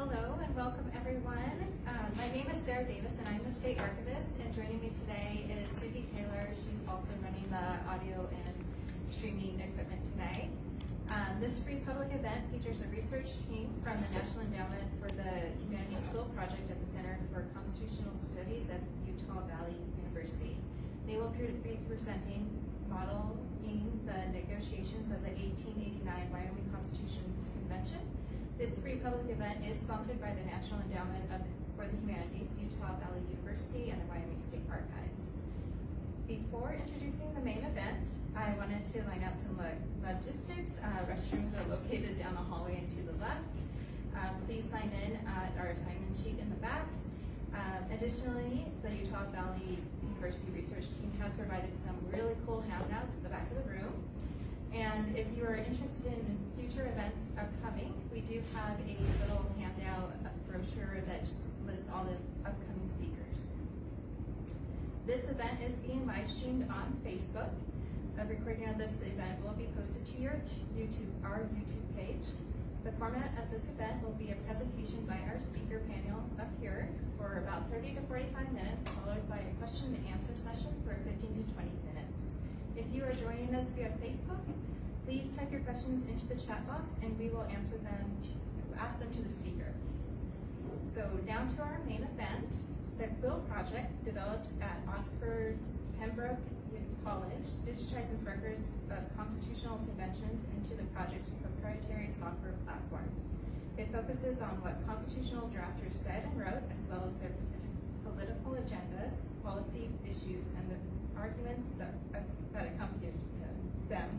Hello and welcome everyone. My name is Sarah Davis and I'm the State Archivist, and joining me today is Susie Taylor. She's also running the audio and streaming equipment today. This free public event features a research team from the National Endowment for the Humanities Quill Project at the Center for Constitutional Studies at Utah Valley University. They will be presenting modeling the negotiations of the 1889 Wyoming Constitution Convention. This free public event is sponsored by the National Endowment for the Humanities, Utah Valley University, and the Wyoming State Archives. Before introducing the main event, I wanted to line out some logistics. Restrooms are located down the hallway and to the left. Please sign in at our assignment sheet in the back. Additionally, the Utah Valley University research team has provided some really cool handouts at the back of the room. And if you are interested in future events upcoming, we do have a little handout brochure that lists all the upcoming speakers. This event is being live streamed on Facebook. A recording of this event will be posted to our YouTube page. The format of this event will be a presentation by our speaker panel up here for about 30 to 45 minutes, followed by a question and answer session for 15 to 20 minutes. If you are joining us via Facebook, please type your questions into the chat box and we will ask them to the speaker. So down to our main event, the Quill Project, developed at Oxford's Pembroke College, digitizes records of constitutional conventions into the project's proprietary software platform. It focuses on what constitutional drafters said and wrote, as well as their political agendas, policy issues, and the arguments that accompanied them.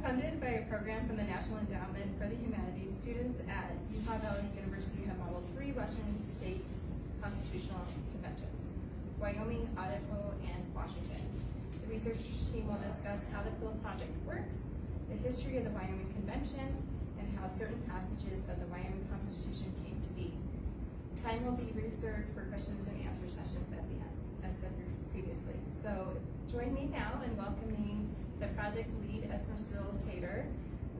Funded by a program from the National Endowment for the Humanities, students at Utah Valley University have modeled 3 Western state constitutional conventions: Wyoming, Idaho, and Washington. The research team will discuss how the Quill Project works, the history of the Wyoming Convention, and how certain passages of the Wyoming Constitution came to be. Time will be reserved for questions and answer sessions at the end, as said previously. So join me now in welcoming the project lead and facilitator,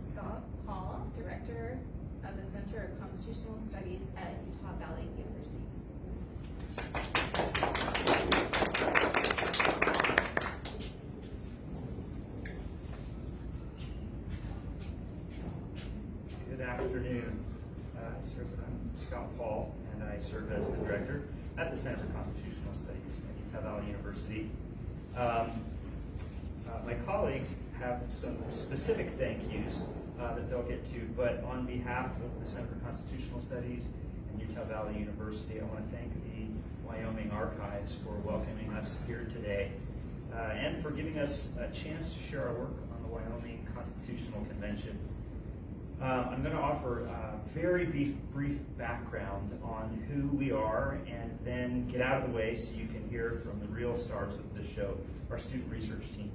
Scott Paul, Director of the Center of Constitutional Studies at Utah Valley University. Good afternoon. I'm Scott Paul, and I serve as the Director at the Center for Constitutional Studies at Utah Valley University. My colleagues have some specific thank yous that they'll get to, but on behalf of the Center for Constitutional Studies and Utah Valley University, I want to thank the Wyoming Archives for welcoming us here today and for giving us a chance to share our work on the Wyoming Constitutional Convention. I'm going to offer a very brief background on who we are and then get out of the way so you can hear from the real stars of the show, our student research team.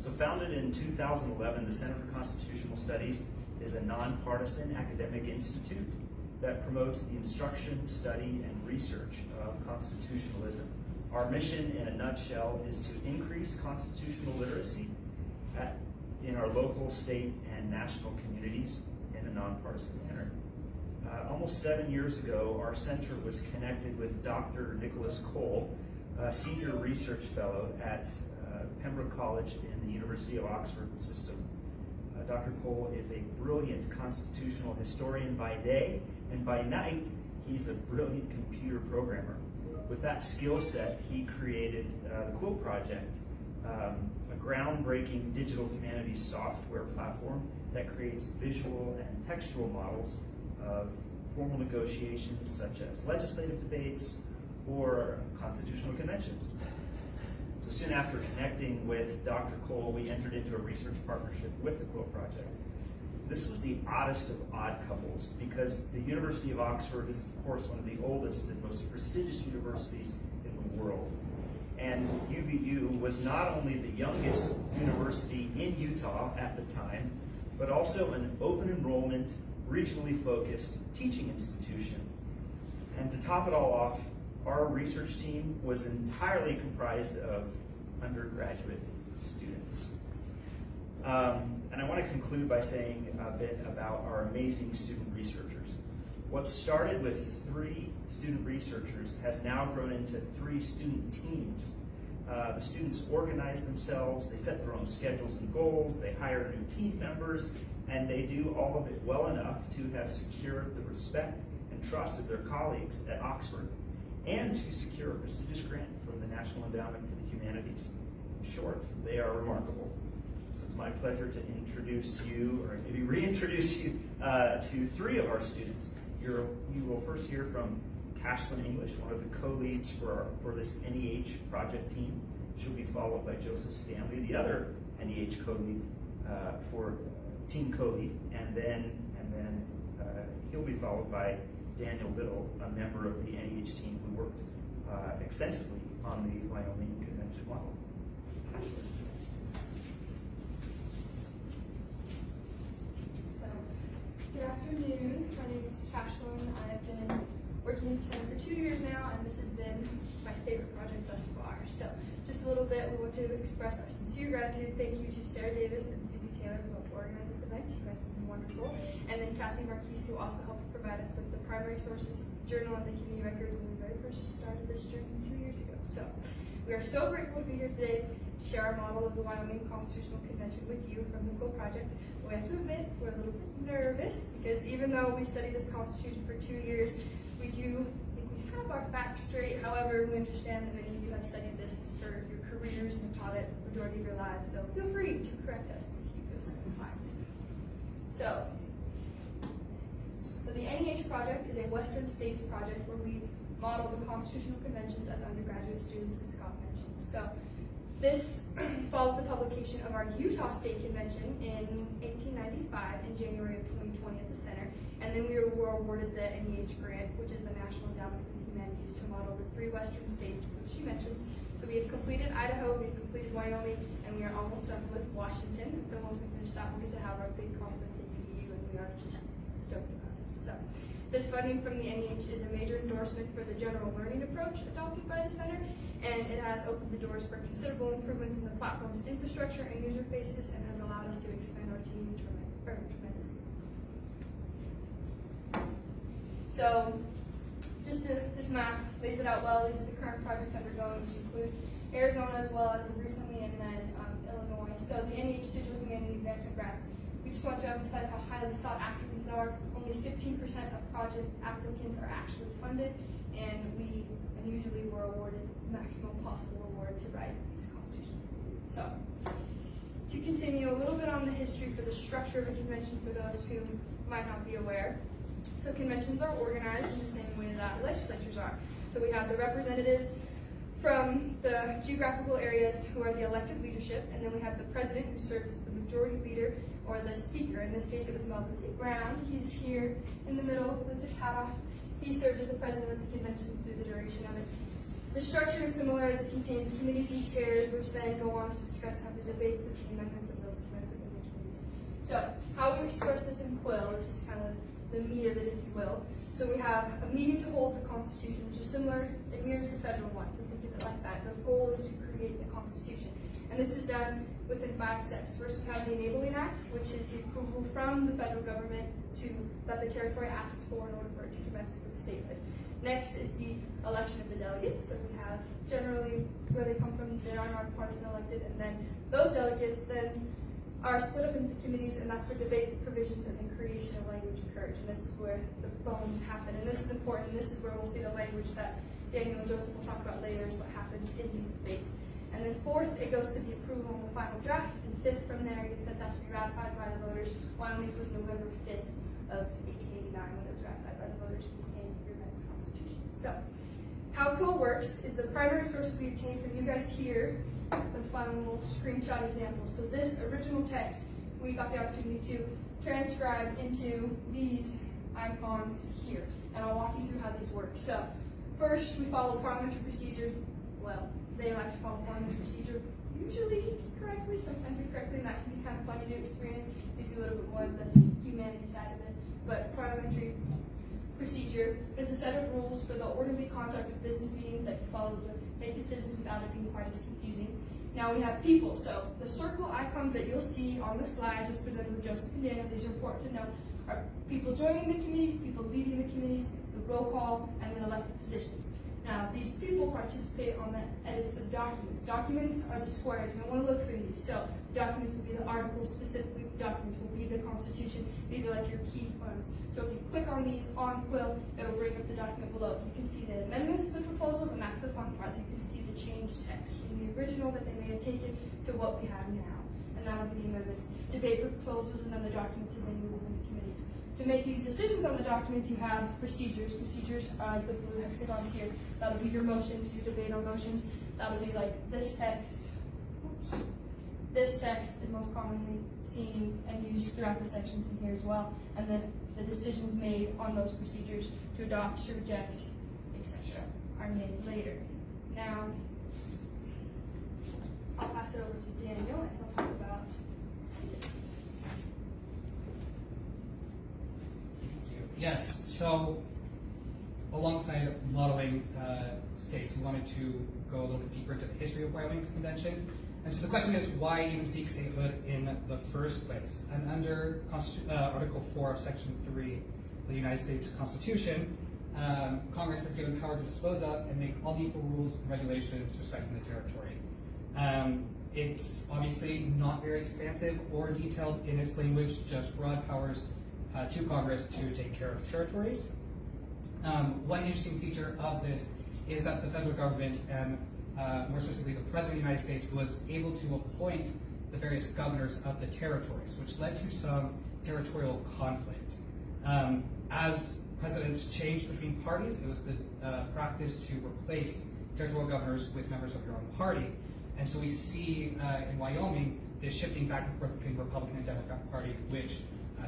So founded in 2011, the Center for Constitutional Studies is a nonpartisan academic institute that promotes the instruction, study, and research of constitutionalism. Our mission, in a nutshell, is to increase constitutional literacy in our local, state, and national communities in a nonpartisan manner. Almost 7 years ago, our center was connected with Dr. Nicholas Cole, a senior research fellow at Pembroke College in the University of Oxford system. Dr. Cole is a brilliant constitutional historian by day, and by night, he's a brilliant computer programmer. With that skill set, he created the Quill Project, a groundbreaking digital humanities software platform that creates visual and textual models of formal negotiations such as legislative debates or constitutional conventions. So soon after connecting with Dr. Cole, we entered into a research partnership with the Quill Project. This was the oddest of odd couples because the University of Oxford is, of course, one of the oldest and most prestigious universities in the world. And UVU was not only the youngest university in Utah at the time, but also an open enrollment, regionally focused teaching institution. And to top it all off, our research team was entirely comprised of undergraduate students. And I want to conclude by saying a bit about our amazing student researchers. What started with 3 student researchers has now grown into 3 student teams. The students organize themselves, they set their own schedules and goals, they hire new team members, and they do all of it well enough to have secured the respect and trust of their colleagues at Oxford, and to secure a prestigious grant from the National Endowment for the Humanities. In short, they are remarkable. So it's my pleasure to introduce you, or maybe reintroduce you, to 3 of our students. You will first hear from Cashlyn English, one of the co-leads for this NEH project team. She'll be followed by Joseph Stanley, the other NEH co-lead for team co-lead, and then he'll be followed by Daniel Biddle, a member of the NEH team who worked extensively on the Wyoming convention model. Good afternoon. My name is Cashlyn. I have been working at the center for 2 years now, and this has been my favorite project thus far. So, just a little bit, we want to express our sincere gratitude. Thank you to Sarah Davis and Susie Taylor who helped organize this event. You guys have been wonderful. And then Kathy Marquise, who also helped provide us with the primary sources, journal, and the community records when we very first started this journey 2 years ago. So, we are so grateful to be here today to share our model of the Wyoming Constitutional Convention with you from the Quill Project. We have to admit, we're a little bit nervous because even though we studied this Constitution for 2 years, we do think we have our facts straight. However, we understand that many of you have studied this for your careers and have taught it the majority of your lives, so feel free to correct us if you feel so inclined. So the NEH project is a Western States project where we model the constitutional conventions as undergraduate students, as Scott mentioned. So this followed the publication of our Utah State Convention in 1895 in January of 2020 at the center, and then we were awarded the NEH grant, which is the National Endowment for the Humanities, to model the 3 Western states, which she mentioned. So we have completed Idaho, we've completed Wyoming, and we are almost done with Washington. And so once we finish that, we'll get to have our big conference at UVU, and we are just stoked about it. So this funding from the NEH is a major endorsement for the general learning approach adopted by the center, and it has opened the doors for considerable improvements in the platform's infrastructure and user faces, and has allowed us to expand our team tremendously. So, this map lays it out well. These are the current projects undergoing, which include Arizona as well as recently, and then Illinois. So the NEH Digital Humanity Advancement Grants. We just want to emphasize how highly sought after these are. Only 15% of project applicants are actually funded, and we usually were awarded the maximum possible award to write these constitutions. So, to continue a little bit on the history for the structure of a convention for those who might not be aware. So conventions are organized in the same way that legislatures are. So we have the representatives from the geographical areas who are the elected leadership, and then we have the president who serves as the majority leader, or the speaker. In this case, it was Melvin C. Brown. He's here in the middle with his hat off. He served as the president of the convention through the duration of it. The structure is similar as it contains committees and chairs, which then go on to discuss and have the debates of the amendments of those commencement in the committees. So, how we express this in Quill, this is kind of the meat of it, if you will. So we have a meeting to hold the Constitution, which is similar, it mirrors the federal one, so think of it like that. The goal is to create the Constitution. And this is done within 5 steps. First, we have the Enabling Act, which is the approval from the federal government that the territory asks for in order for it to commence with statehood. Next is the election of the delegates. So we have generally where they come from, they are nonpartisan elected, and then those delegates then are split up into committees, and that's where debate provisions and the creation of language occurs. And this is where the bones happen. And this is important. This is where we'll see the language that Daniel and Joseph will talk about later, is what happens in these debates. And then 4th, it goes to the approval of the final draft, and 5th from there, it gets sent out to be ratified by the voters. Wyoming's was November 5th of 1889 when it was ratified by the voters and became your next Constitution. So, how Quill works is the primary sources we obtained from you guys here, some fun little screenshot examples. So this original text, we got the opportunity to transcribe into these icons here. And I'll walk you through how these work. So, first, we follow parliamentary procedure. Well, they like to follow parliamentary procedure, usually correctly, sometimes incorrectly, and that can be kind of funny to experience. Gives you a little bit more of the humanities side of it. But parliamentary procedure is a set of rules for the orderly conduct of business meetings that you follow to make decisions without it being quite as confusing. Now we have people. So the circle icons that you'll see on the slides as presented with Joseph and Daniel, these are important to note, are people joining the committees, people leaving the committees, the roll call, and then elected positions. Now, these people participate on the edits of documents. Documents are the squares. You don't want to look for these. So documents will be the articles, specifically documents will be the Constitution. These are like your key ones. So if you click on these on Quill, it'll bring up the document below. You can see the amendments to the proposals, and that's the fun part. You can see the changed text from the original that they may have taken to what we have now. And that'll be the amendments. Debate proposals, and then the documents as they move within the committees. To make these decisions on the documents, you have procedures. Procedures are the blue hexagons here. That'll be your motions, your debate on motions. That'll be like this text. Oops. This text is most commonly seen and used throughout the sections in here as well. And then the decisions made on those procedures to adopt, to reject, etc. are made later. Now, I'll pass it over to Daniel, and he'll talk about statements. Yes, so alongside modeling states, we wanted to go a little bit deeper into the history of Wyoming's convention. And so the question is, why even seek statehood in the first place? And under Article 4 of Section 3 of the United States Constitution, Congress has given power to dispose of and make all needful rules and regulations respecting the territory. It's obviously not very expansive or detailed in its language, just broad powers to Congress to take care of territories. One interesting feature of this is that the federal government, and more specifically the President of the United States, was able to appoint the various governors of the territories, which led to some territorial conflict. As presidents changed between parties, it was the practice to replace territorial governors with members of your own party. And so we see in Wyoming this shifting back and forth between the Republican and Democrat Party, which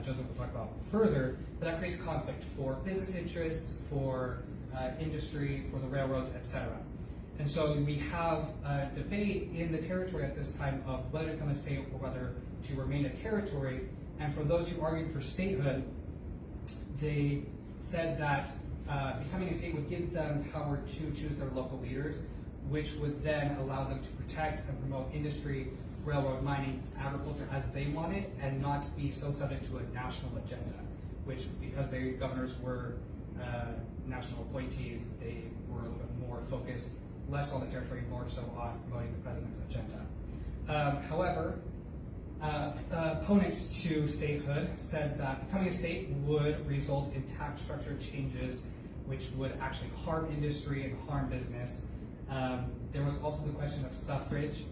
Joseph will talk about further, but that creates conflict for business interests, for industry, for the railroads, etc. And so we have a debate in the territory at this time of whether to become a state or whether to remain a territory. And for those who argued for statehood, they said that becoming a state would give them power to choose their local leaders, which would then allow them to protect and promote industry, railroad, mining, agriculture as they wanted, and not be so subject to a national agenda, which, because the governors were national appointees, they were a little bit more focused, less on the territory, more so on promoting the president's agenda. However, opponents to statehood said that becoming a state would result in tax structure changes, which would actually harm industry and harm business. There was also the question of suffrage.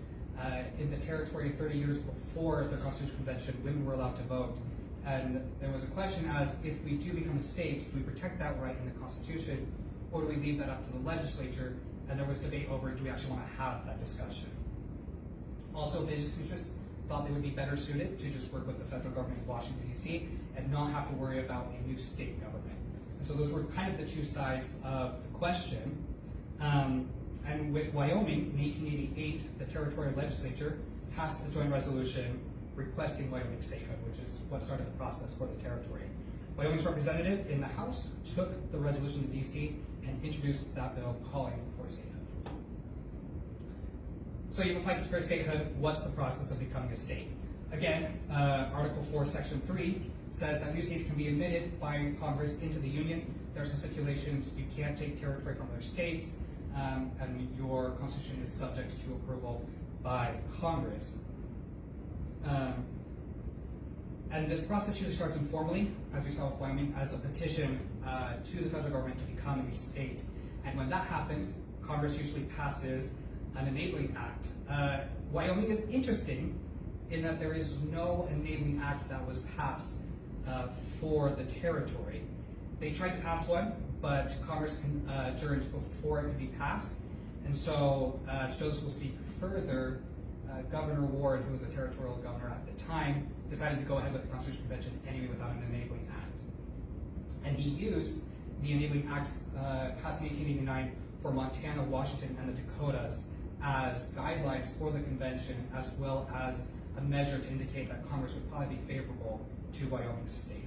In the territory 30 years before the Constitutional Convention, women were allowed to vote. And there was a question as, if we do become a state, do we protect that right in the Constitution, or do we leave that up to the legislature? And there was debate over, do we actually want to have that discussion? Also, business interests thought they would be better suited to just work with the federal government in Washington, D.C., and not have to worry about a new state government. And so those were kind of the two sides of the question. And with Wyoming, in 1888, the territorial legislature passed a joint resolution requesting Wyoming statehood, which is what started the process for the territory. Wyoming's representative in the House took the resolution to D.C. and introduced that bill calling for statehood. So you've applied for statehood. What's the process of becoming a state? Again, Article 4, Section 3 says that new states can be admitted by Congress into the Union. There are some stipulations. You can't take territory from other states. And your constitution is subject to approval by Congress. And this process usually starts informally, as we saw with Wyoming, as a petition to the federal government to become a state. And when that happens, Congress usually passes an enabling act. Wyoming is interesting in that there is no enabling act that was passed for the territory. They tried to pass one, but Congress adjourned before it could be passed. And so, as Joseph will speak further, Governor Ward, who was a territorial governor at the time, decided to go ahead with the Constitutional Convention anyway without an enabling act. And he used the enabling acts passed in 1889 for Montana, Washington, and the Dakotas as guidelines for the convention, as well as a measure to indicate that Congress would probably be favorable to Wyoming's statehood.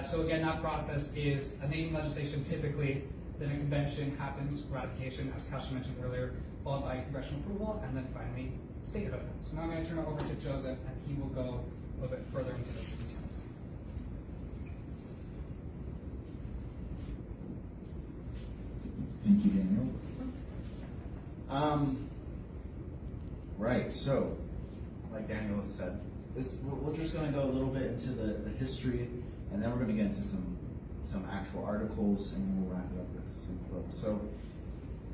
So again, that process is enabling legislation typically, then a convention happens, ratification, as Cashlyn mentioned earlier, followed by congressional approval, and then finally statehood. So now I'm going to turn it over to Joseph, and he will go a little bit further into those details. Thank you, Daniel. Right, so, like Daniel has said, we're just going to go a little bit into the history, and then we're going to get into some actual articles, and we'll wrap it up with some quotes. So,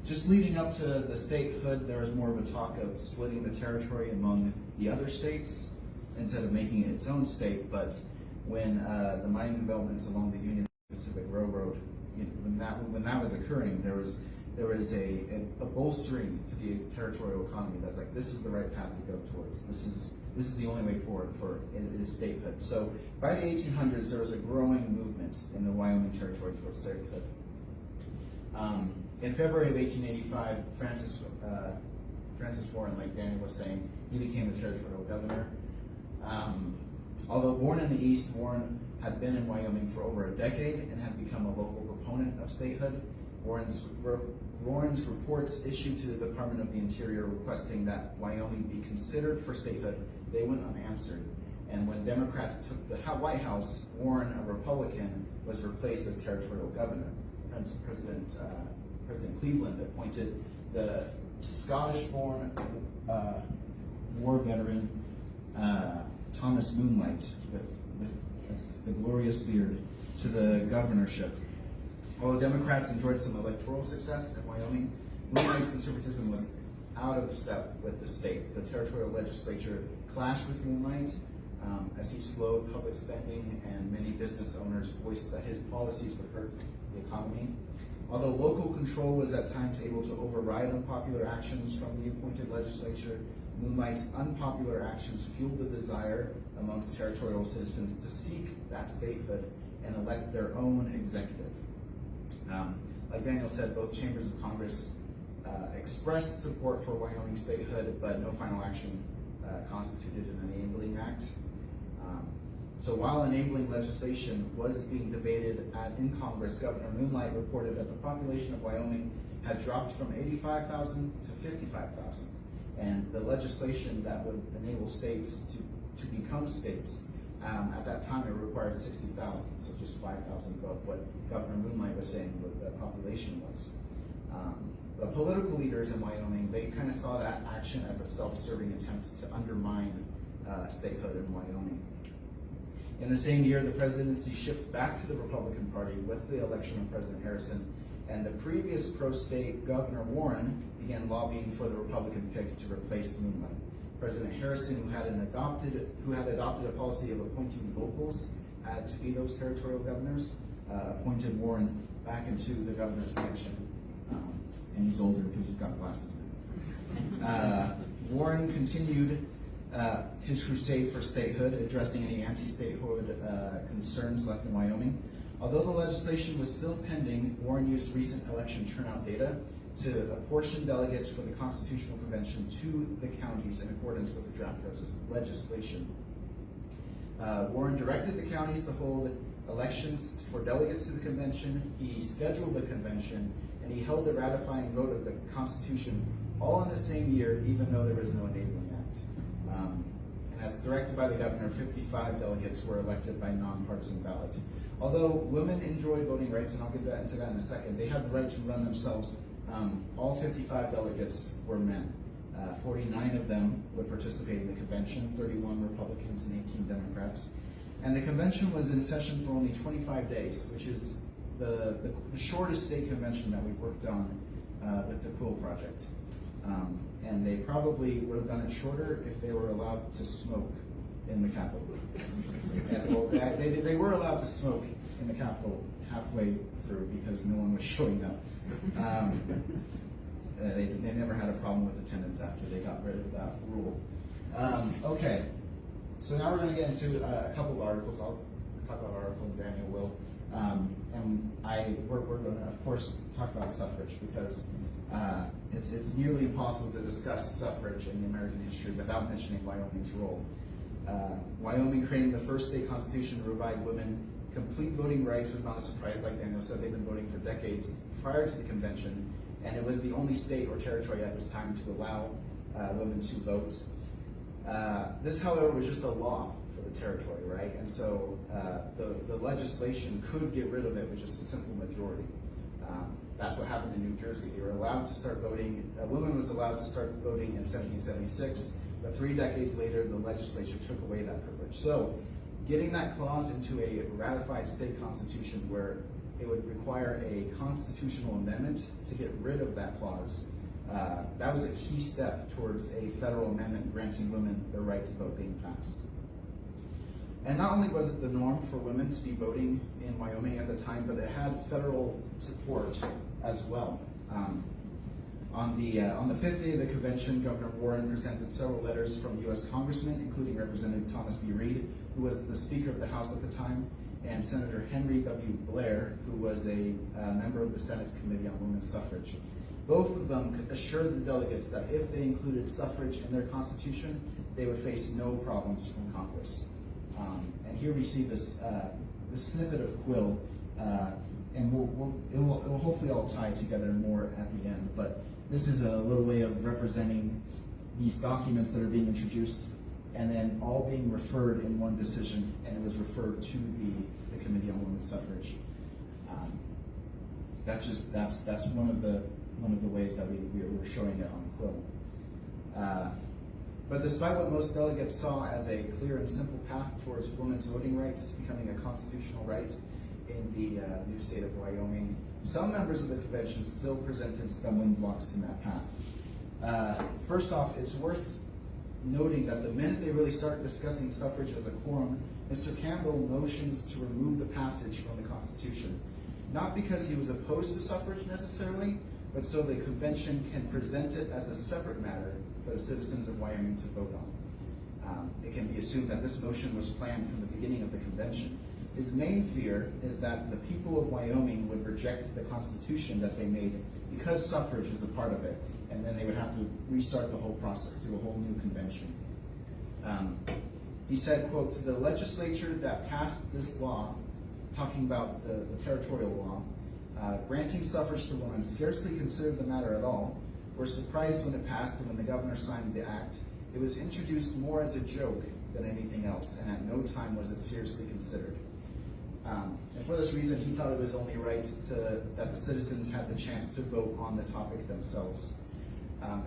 just leading up to the statehood, there was more of a talk of splitting the territory among the other states instead of making it its own state. But when the mining developments along the Union Pacific Railroad, when that was occurring, there was a bolstering to the territorial economy that's like, this is the right path to go towards. This is the only way forward for is statehood. So by the 1800s, there was a growing movement in the Wyoming territory towards statehood. In February of 1885, Francis Warren, like Daniel was saying, he became the territorial governor. Although born in the East, Warren had been in Wyoming for over a decade and had become a local proponent of statehood. Warren's reports issued to the Department of the Interior requesting that Wyoming be considered for statehood, they went unanswered. And when Democrats took the White House, Warren, a Republican, was replaced as territorial governor. President Cleveland appointed the Scottish-born war veteran Thomas Moonlight with the glorious beard to the governorship. While the Democrats enjoyed some electoral success in Wyoming, Moonlight's conservatism was out of step with the state. The territorial legislature clashed with Moonlight as he slowed public spending, and many business owners voiced that his policies would hurt the economy. Although local control was at times able to override unpopular actions from the appointed legislature, Moonlight's unpopular actions fueled the desire amongst territorial citizens to seek that statehood and elect their own executive. Like Daniel said, both chambers of Congress expressed support for Wyoming statehood, but no final action constituted an enabling act. So while enabling legislation was being debated in Congress, Governor Moonlight reported that the population of Wyoming had dropped from 85,000 to 55,000. And the legislation that would enable states to become states, at that time it required 60,000, so just 5,000 above what Governor Moonlight was saying what the population was. The political leaders in Wyoming, they kind of saw that action as a self-serving attempt to undermine statehood in Wyoming. In the same year, the presidency shifted back to the Republican Party with the election of President Harrison, and the previous pro-state Governor Warren began lobbying for the Republican pick to replace Moonlight. President Harrison, who had adopted a policy of appointing locals to be those territorial governors, appointed Warren back into the governor's mansion, and he's older because he's got glasses now. Warren continued his crusade for statehood, addressing any anti-statehood concerns left in Wyoming. Although the legislation was still pending, Warren used recent election turnout data to apportion delegates for the Constitutional Convention to the counties in accordance with the draft legislation. Warren directed the counties to hold elections for delegates to the convention. He scheduled the convention, and he held the ratifying vote of the Constitution all in the same year, even though there was no enabling act. And as directed by the governor, 55 delegates were elected by nonpartisan ballot. Although women enjoyed voting rights, and I'll get into that in a second, they had the right to run themselves. All 55 delegates were men. 49 of them would participate in the convention, 31 Republicans and 18 Democrats. And the convention was in session for only 25 days, which is the shortest state convention that we've worked on with the Quill Project. And they probably would have done it shorter if they were allowed to smoke in the Capitol. Well, they were allowed to smoke in the Capitol halfway through because no one was showing up. They never had a problem with attendance after they got rid of that rule. Okay, so now we're going to get into a couple of articles. I'll talk about an article, Daniel will. And we're going to, of course, talk about suffrage because it's nearly impossible to discuss suffrage in the American history without mentioning Wyoming's role. Wyoming creating the first state constitution to provide women complete voting rights was not a surprise. Like Daniel said, they've been voting for decades prior to the convention, and it was the only state or territory at this time to allow women to vote. This, however, was just a law for the territory, right? And so the legislation could get rid of it with just a simple majority. That's what happened in New Jersey. They were allowed to start voting, a woman was allowed to start voting in 1776, but 3 decades later, the legislature took away that privilege. So getting that clause into a ratified state constitution where it would require a constitutional amendment to get rid of that clause, that was a key step towards a federal amendment granting women the right to vote being passed. And not only was it the norm for women to be voting in Wyoming at the time, but it had federal support as well. On the 5th day of the convention, Governor Warren presented several letters from U.S. congressmen, including Representative Thomas B. Reed, who was the Speaker of the House at the time, and Senator Henry W. Blair, who was a member of the Senate's Committee on Women's Suffrage. Both of them assured the delegates that if they included suffrage in their constitution, they would face no problems from Congress. And here we see this snippet of Quill, and it will hopefully all tie together more at the end. But this is a little way of representing these documents that are being introduced, and then all being referred in one decision, and it was referred to the Committee on Women's Suffrage. That's one of the ways that we're showing it on Quill. But despite what most delegates saw as a clear and simple path towards women's voting rights becoming a constitutional right in the new state of Wyoming, some members of the convention still presented stumbling blocks in that path. First off, it's worth noting that the minute they really start discussing suffrage as a quorum, Mr. Campbell motions to remove the passage from the Constitution, not because he was opposed to suffrage necessarily, but so the convention can present it as a separate matter for the citizens of Wyoming to vote on. It can be assumed that this motion was planned from the beginning of the convention. His main fear is that the people of Wyoming would reject the Constitution that they made because suffrage is a part of it, and then they would have to restart the whole process through a whole new convention. He said, quote, "The legislature that passed this law," talking about the territorial law, "granting suffrage to women scarcely considered the matter at all, were surprised when it passed, and when the governor signed the act, it was introduced more as a joke than anything else, and at no time was it seriously considered." And for this reason, he thought it was only right that the citizens had the chance to vote on the topic themselves.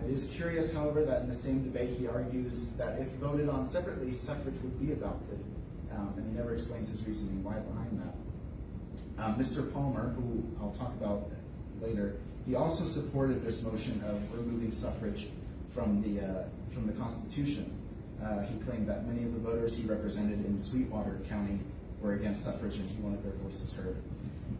It is curious, however, that in the same debate he argues that if voted on separately, suffrage would be adopted, and he never explains his reasoning why behind that. Mr. Palmer, who I'll talk about later, he also supported this motion of removing suffrage from the Constitution. He claimed that many of the voters he represented in Sweetwater County were against suffrage, and he wanted their voices heard.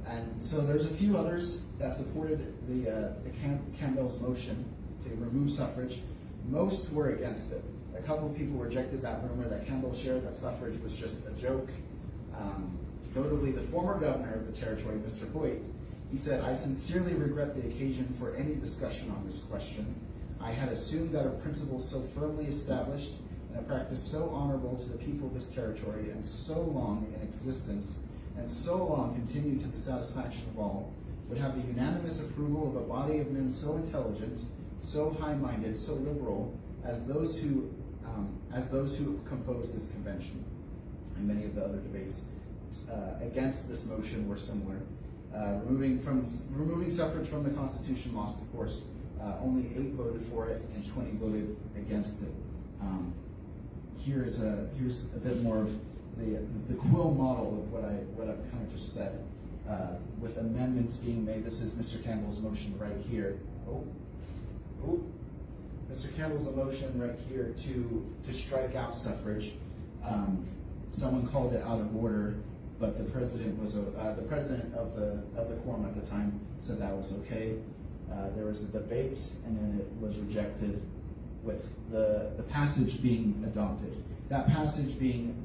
And so there's a few others that supported the Campbell's motion to remove suffrage. Most were against it. A couple of people rejected that rumor that Campbell shared that suffrage was just a joke. Notably, the former governor of the territory, Mr. Hoyt, he said, "I sincerely regret the occasion for any discussion on this question. I had assumed that a principle so firmly established and a practice so honorable to the people of this territory and so long in existence and so long continued to the satisfaction of all would have the unanimous approval of a body of men so intelligent, so high-minded, so liberal as those who composed this convention." And many of the other debates against this motion were similar. Removing suffrage from the Constitution lost, of course. Only 8 voted for it and 20 voted against it. Here's a bit more of the Quill model of what I've kind of just said, with amendments being made. This is Mr. Campbell's motion right here. Mr. Campbell's motion right here to strike out suffrage. Someone called it out of order, but the president of the quorum at the time said that was okay. There was a debate, and then it was rejected, with the passage being adopted. That passage being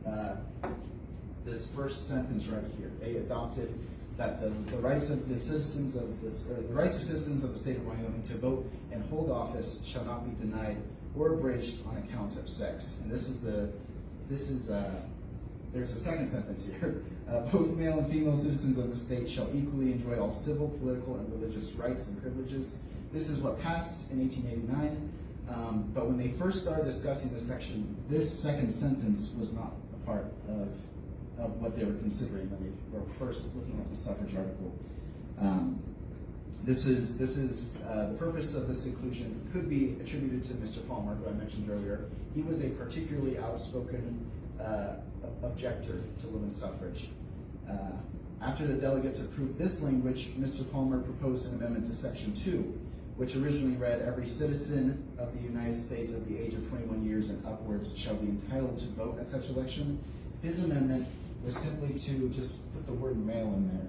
this first sentence right here. They adopted that the rights of citizens of the state of Wyoming to vote and hold office shall not be denied or abridged on account of sex. And there's a second sentence here. Both male and female citizens of the state shall equally enjoy all civil, political, and religious rights and privileges This is what passed in 1889, but when they first started discussing this section, this second sentence was not a part of what they were considering when they were first looking at the suffrage article. This is the purpose of this inclusion could be attributed to Mr. Palmer, who I mentioned earlier. He was a particularly outspoken objector to women's suffrage. After the delegates approved this language, Mr. Palmer proposed an amendment to Section 2, which originally read, "Every citizen of the United States of the age of 21 years and upwards shall be entitled to vote at such election." His amendment was simply to just put the word male in there.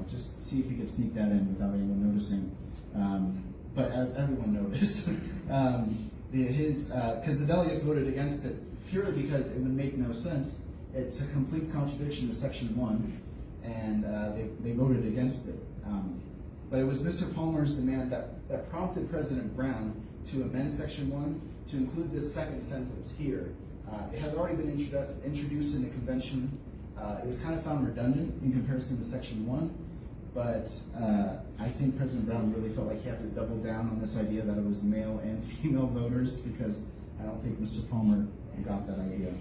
Just see if you could sneak that in without anyone noticing. But everyone noticed. Because the delegates voted against it purely because it would make no sense. It's a complete contradiction to Section 1, and they voted against it. But it was Mr. Palmer's demand that prompted President Brown to amend Section 1 to include this second sentence here. It had already been introduced in the convention. It was kind of found redundant in comparison to Section 1, but I think President Brown really felt like he had to double down on this idea that it was male and female voters, because I don't think Mr. Palmer got that idea.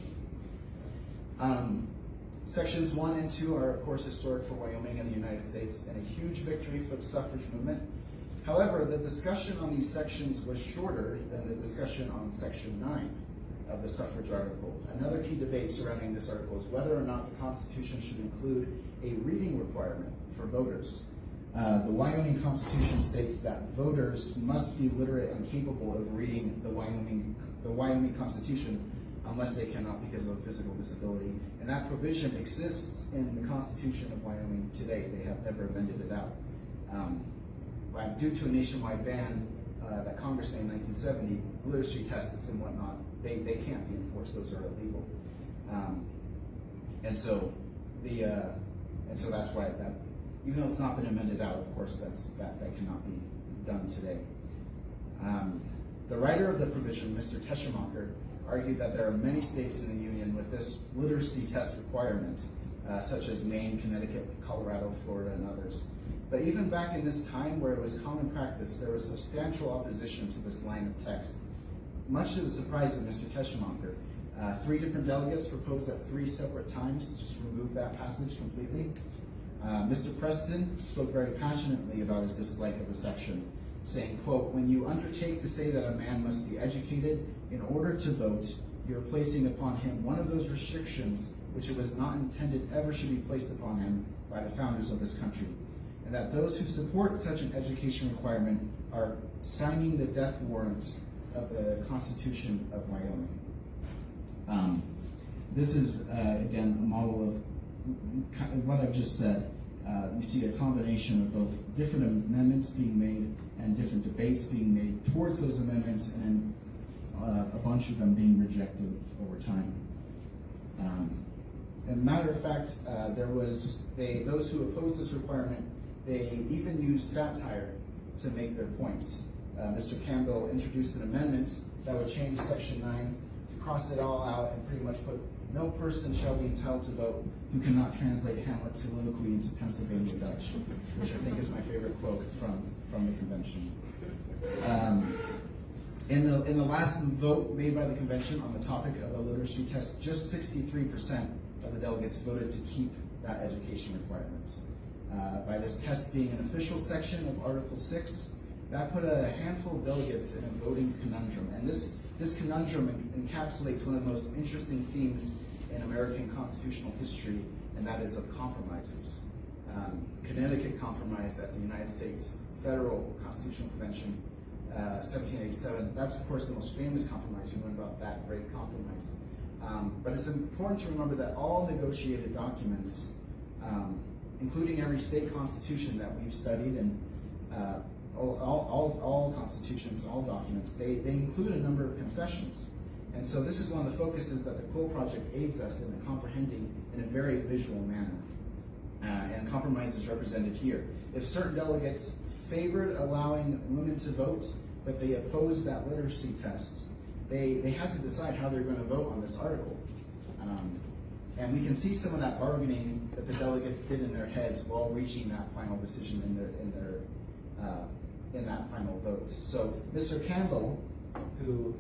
Sections 1 and 2 are, of course, historic for Wyoming and the United States, and a huge victory for the suffrage movement. However, the discussion on these sections was shorter than the discussion on Section 9 of the suffrage article. Another key debate surrounding this article is whether or not the Constitution should include a reading requirement for voters. The Wyoming Constitution states that voters must be literate and capable of reading the Wyoming Constitution unless they cannot because of a physical disability. And that provision exists in the Constitution of Wyoming today. They have never amended it out. Due to a nationwide ban that Congress made in 1970, literacy tests and whatnot, they can't be enforced. Those are illegal. And so that's why that, even though it's not been amended out, of course, that cannot be done today. The writer of the provision, Mr. Teschemacher, argued that there are many states in the Union with this literacy test requirement, such as Maine, Connecticut, Colorado, Florida, and others. But even back in this time where it was common practice, there was substantial opposition to this line of text. Much to the surprise of Mr. Teschemacher, 3 different delegates proposed at 3 separate times to just remove that passage completely. Mr. Preston spoke very passionately about his dislike of the section, saying, quote, "When you undertake to say that a man must be educated in order to vote, you're placing upon him one of those restrictions which it was not intended ever should be placed upon him by the founders of this country, and that those who support such an education requirement are signing the death warrant of the Constitution of Wyoming." This is, again, a model of what I've just said. You see a combination of both different amendments being made and different debates being made towards those amendments, and then a bunch of them being rejected over time. As a matter of fact, those who opposed this requirement, they even used satire to make their points. Mr. Campbell introduced an amendment that would change Section 9 to cross it all out and pretty much put, "No person shall be entitled to vote who cannot translate Hamlet's soliloquy into Pennsylvania Dutch," which I think is my favorite quote from the convention. In the last vote made by the convention on the topic of the literacy test, just 63% of the delegates voted to keep that education requirement. By this test being an official section of Article 6, that put a handful of delegates in a voting conundrum. And this conundrum encapsulates one of the most interesting themes in American constitutional history, and that is of compromises. Connecticut compromise at the United States Federal Constitutional Convention, 1787. That's, of course, the most famous compromise. You learn about that great compromise. But it's important to remember that all negotiated documents, including every state constitution that we've studied, and all constitutions, all documents, they include a number of concessions. And so this is one of the focuses that the Quill Project aids us in comprehending in a very visual manner. And compromise is represented here. If certain delegates favored allowing women to vote, but they opposed that literacy test, they had to decide how they're going to vote on this article. And we can see some of that bargaining that the delegates did in their heads while reaching that final decision in that final vote. So Mr. Campbell, who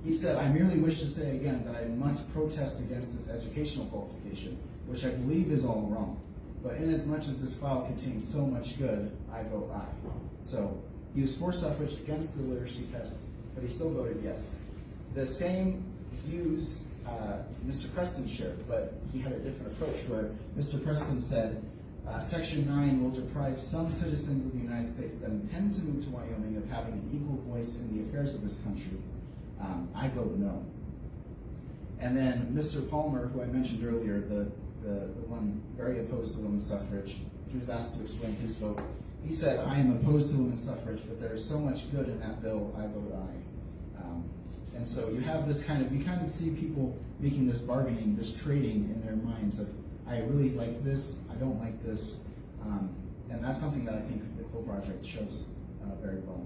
he said, "I merely wish to say again that I must protest against this educational qualification, which I believe is all wrong. But inasmuch as this file contains so much good, I vote aye." So he was for suffrage, against the literacy test, but he still voted yes. The same views Mr. Preston shared, but he had a different approach where Mr. Preston said, Section 9 will deprive some citizens of the United States that intend to move to Wyoming of having an equal voice in the affairs of this country. I vote no. And then Mr. Palmer, who I mentioned earlier, the one very opposed to women's suffrage, he was asked to explain his vote. He said, "I am opposed to women's suffrage, but there is so much good in that bill, I vote aye." And so you have this you kind of see people making this bargaining, this trading in their minds of, I really like this, I don't like this. And that's something that I think the Quill Project shows very well.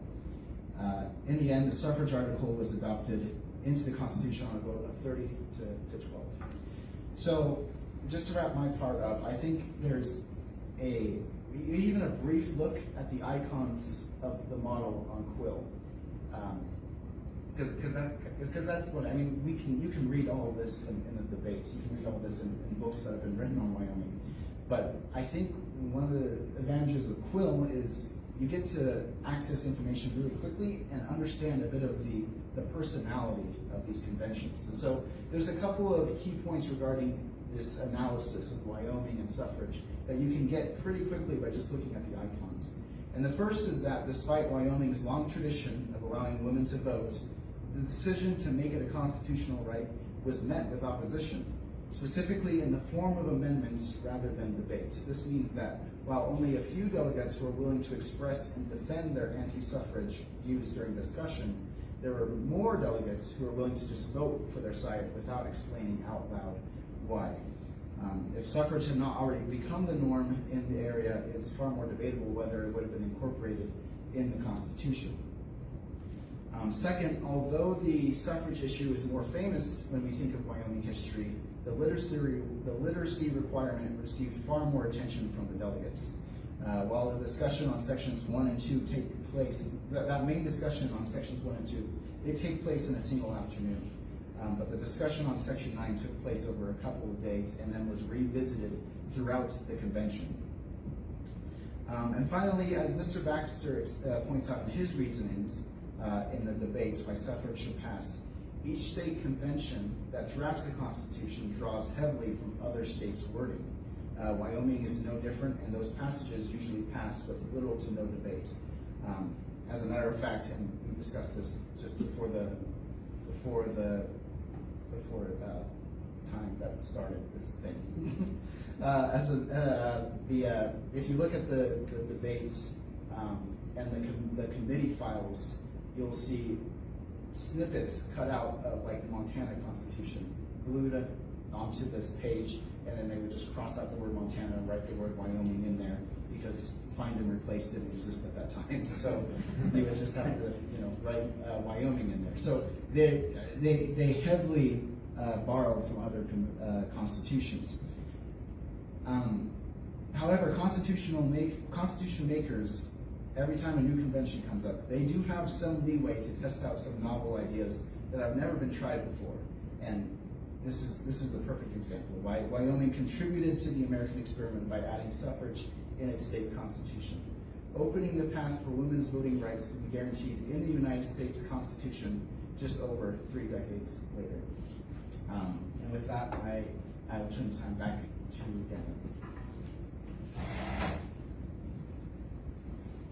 In the end, the suffrage article was adopted into the Constitution on a vote of 30 to 12. So just to wrap my part up, I think there's even a brief look at the icons of the model on Quill. Because that's what I mean. You can read all of this in the debates. You can read all of this in books that have been written on Wyoming. But I think one of the advantages of Quill is you get to access information really quickly and understand a bit of the personality of these conventions. And so there's a couple of key points regarding this analysis of Wyoming and suffrage that you can get pretty quickly by just looking at the icons. And the first is that despite Wyoming's long tradition of allowing women to vote, the decision to make it a constitutional right was met with opposition, specifically in the form of amendments rather than debate. This means that while only a few delegates were willing to express and defend their anti-suffrage views during discussion, there were more delegates who were willing to just vote for their side without explaining out loud why. If suffrage had not already become the norm in the area, it's far more debatable whether it would have been incorporated in the Constitution. Second, although the suffrage issue is more famous when we think of Wyoming history, the literacy requirement received far more attention from the delegates. While the discussion on sections 1 and 2 take place, that main discussion on sections 1 and 2, they take place in a single afternoon. But the discussion on section 9 took place over a couple of days and then was revisited throughout the convention. And finally, as Mr. Baxter points out in his reasonings in the debates why suffrage should pass, each state convention that drafts the Constitution draws heavily from other states' wording. Wyoming is no different, and those passages usually pass with little to no debate. As a matter of fact, and we discussed this just before time that started this thing. If you look at the debates and the committee files, you'll see snippets cut out of like the Montana Constitution glued onto this page, and then they would just cross out the word Montana and write the word Wyoming in there because find and replace didn't exist at that time. So they would just have to, write Wyoming in there. So they heavily borrowed from other constitutions. However, constitution makers, every time a new convention comes up, they do have some leeway to test out some novel ideas that have never been tried before. And this is the perfect example. Wyoming contributed to the American experiment by adding suffrage in its state constitution, opening the path for women's voting rights to be guaranteed in the United States Constitution just over 3 decades later. And with that, I will turn the time back to Daniel.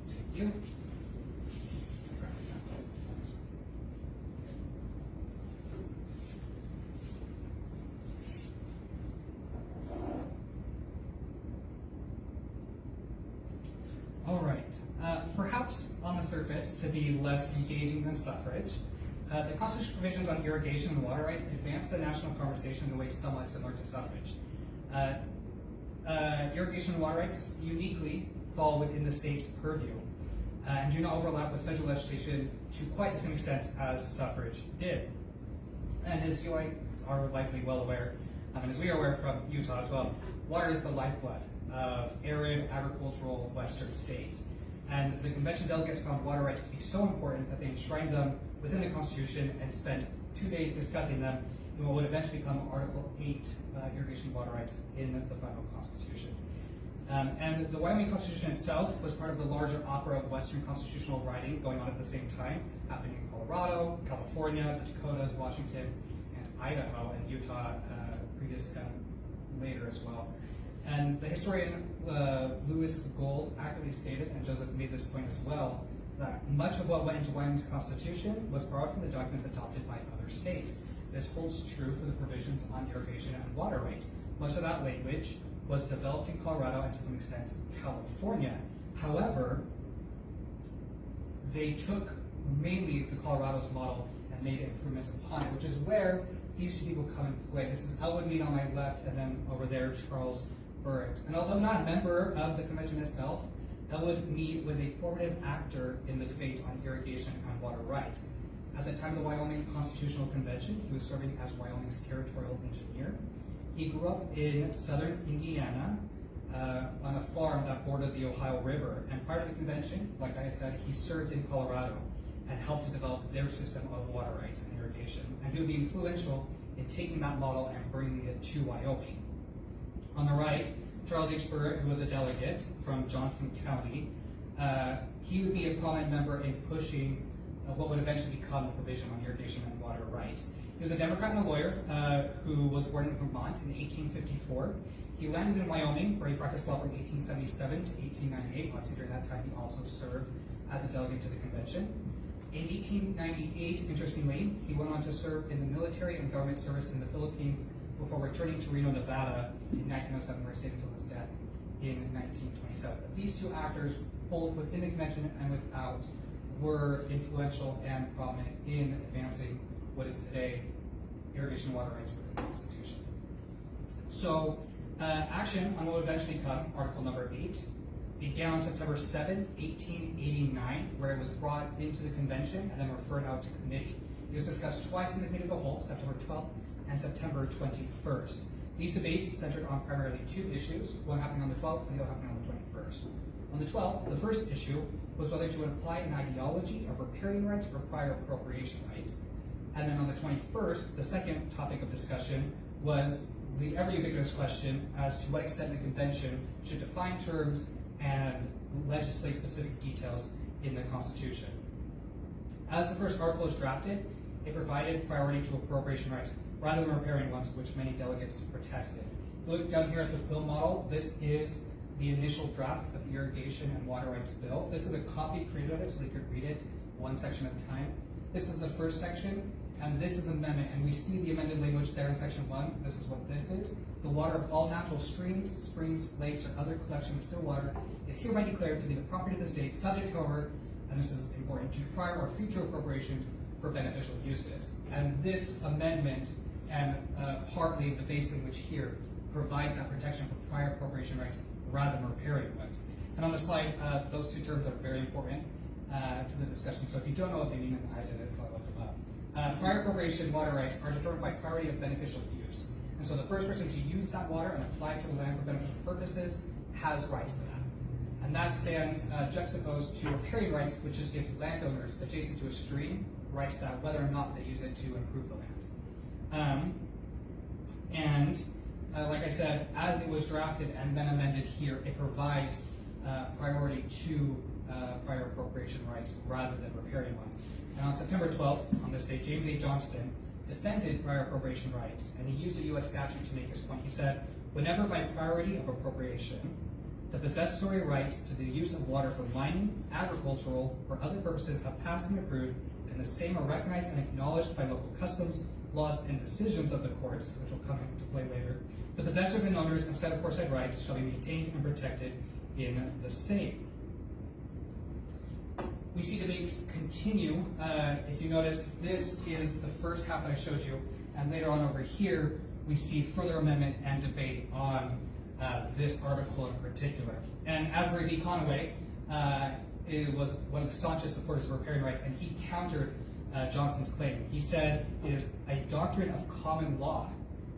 Thank you. All right. Perhaps on the surface, to be less engaging than suffrage, the Constitution provisions on irrigation and water rights advance the national conversation in a way somewhat similar to suffrage. Irrigation and water rights uniquely fall within the state's purview and do not overlap with federal legislation to quite the same extent as suffrage did. And as you are likely well aware, and as we are aware from Utah as well, water is the lifeblood of arid agricultural western states. And the convention delegates found water rights to be so important that they enshrined them within the Constitution and spent 2 days discussing them in what would eventually become Article 8, irrigation water rights in the final Constitution. And the Wyoming Constitution itself was part of the larger opera of Western constitutional writing going on at the same time, happening in Colorado, California, the Dakotas, Washington, and Idaho, and Utah previous and later as well. And the historian Lewis Gould accurately stated, and Joseph made this point as well, that much of what went into Wyoming's constitution was borrowed from the documents adopted by other states. This holds true for the provisions on irrigation and water rights. Most of that language was developed in Colorado and to some extent California. However, they took mainly the Colorado's model and made improvements upon it, which is where these two people come into play. This is Elwood Mead on my left, and then over there, Charles Burritt. And although not a member of the convention itself, Elwood Mead was a formative actor in the debate on irrigation and water rights. At the time of the Wyoming Constitutional Convention, he was serving as Wyoming's territorial engineer. He grew up in southern Indiana on a farm that bordered the Ohio River. And prior to the convention, like I said, he served in Colorado and helped to develop their system of water rights and irrigation. And he would be influential in taking that model and bringing it to Wyoming. On the right, Charles H. Burritt, who was a delegate from Johnson County, he would be a prominent member in pushing what would eventually become the provision on irrigation and water rights. He was a Democrat and a lawyer who was born in Vermont in 1854. He landed in Wyoming, where he practiced law from 1877 to 1898. Obviously, during that time, he also served as a delegate to the convention. In 1898, interestingly, he went on to serve in the military and government service in the Philippines before returning to Reno, Nevada in 1907, where he stayed until his death in 1927. But these two actors, both within the convention and without, were influential and prominent in advancing what is today irrigation water rights within the Constitution. So, action on what would eventually become Article number 8 began on September 7, 1889, where it was brought into the convention and then referred out to committee. It was discussed twice in the committee of the whole, September 12th and September 21st. These debates centered on primarily two issues, one happening on the 12th and the other happening on the 21st. On the 12th, the first issue was whether to apply an ideology of riparian rights or prior appropriation rights. And then on the 21st, the second topic of discussion was the ever ubiquitous question as to what extent the convention should define terms and legislate specific details in the Constitution. As the first article was drafted, it provided priority to appropriation rights rather than riparian ones, which many delegates protested. If you look down here at the Quill model, this is the initial draft of the Irrigation and Water Rights Bill. This is a copy created of it so they could read it one section at a time. This is the first section, and this is the amendment, and we see the amended language there in section 1. This is what this is. The water of all natural streams, springs, lakes, or other collection of still water is hereby declared to be the property of the state, subject, however, and this is important, to prior or future appropriations for beneficial uses. And this amendment, and partly the base language here, provides that protection for prior appropriation rights rather than riparian ones. And on the slide, those two terms are very important to the discussion. So if you don't know what they mean, I did it, so I looked them up. Prior appropriation water rights are determined by priority of beneficial use. And so the first person to use that water and apply it to the land for beneficial purposes has rights to that. And that stands juxtaposed to riparian rights, which just gives landowners adjacent to a stream rights to that, whether or not they use it to improve the land. Like I said, as it was drafted and then amended here, it provides priority to prior appropriation rights rather than riparian ones. And on September 12th, on this day, James A. Johnston defended prior appropriation rights, and he used a U.S. statute to make his point. He said, whenever by priority of appropriation, the possessory rights to the use of water for mining, agricultural, or other purposes have passed and accrued, and the same are recognized and acknowledged by local customs, laws, and decisions of the courts, which will come into play later, the possessors and owners of said aforesaid rights shall be maintained and protected in the same. We see debate continue. If you notice, this is the first half that I showed you, and later on over here, we see further amendment and debate on this article in particular. And Asbury B. Conway it was one of the staunchest supporters of riparian rights, and he countered Johnston's claim. He said it is a doctrine of common law,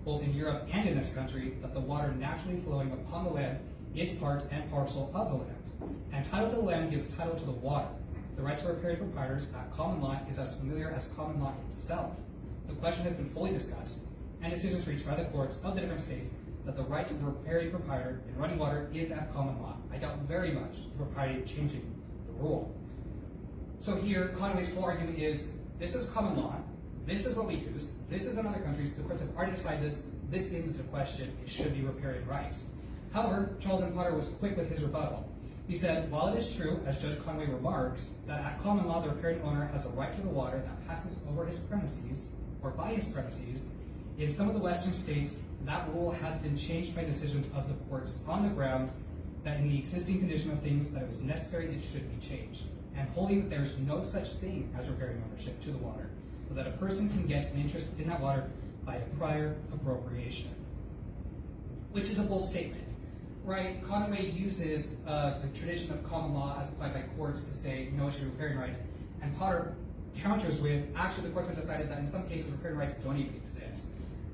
both in Europe and in this country, that the water naturally flowing upon the land is part and parcel of the land. And title to the land gives title to the water. The right to riparian proprietors at common law is as familiar as common law itself. The question has been fully discussed, and decisions reached by the courts of the different states that the right to the riparian proprietor in running water is at common law. I doubt very much the propriety of changing the rule. So here, Conway's whole argument is, this is common law, this is what we use, this is in other countries, the courts have already decided this isn't a question, it should be riparian rights. However, Charles M. Potter was quick with his rebuttal. He said, while it is true, as Judge Conway remarks, that at common law the riparian owner has a right to the water that passes over his premises, or by his premises, in some of the western states, that rule has been changed by decisions of the courts on the grounds that in the existing condition of things that it was necessary it should be changed, and holding that there is no such thing as riparian ownership to the water, but that a person can get an interest in that water by a prior appropriation. Which is a bold statement, right? Conway uses the tradition of common law as applied by courts to say no issue of riparian rights, and Potter counters with, actually the courts have decided that in some cases riparian rights don't even exist.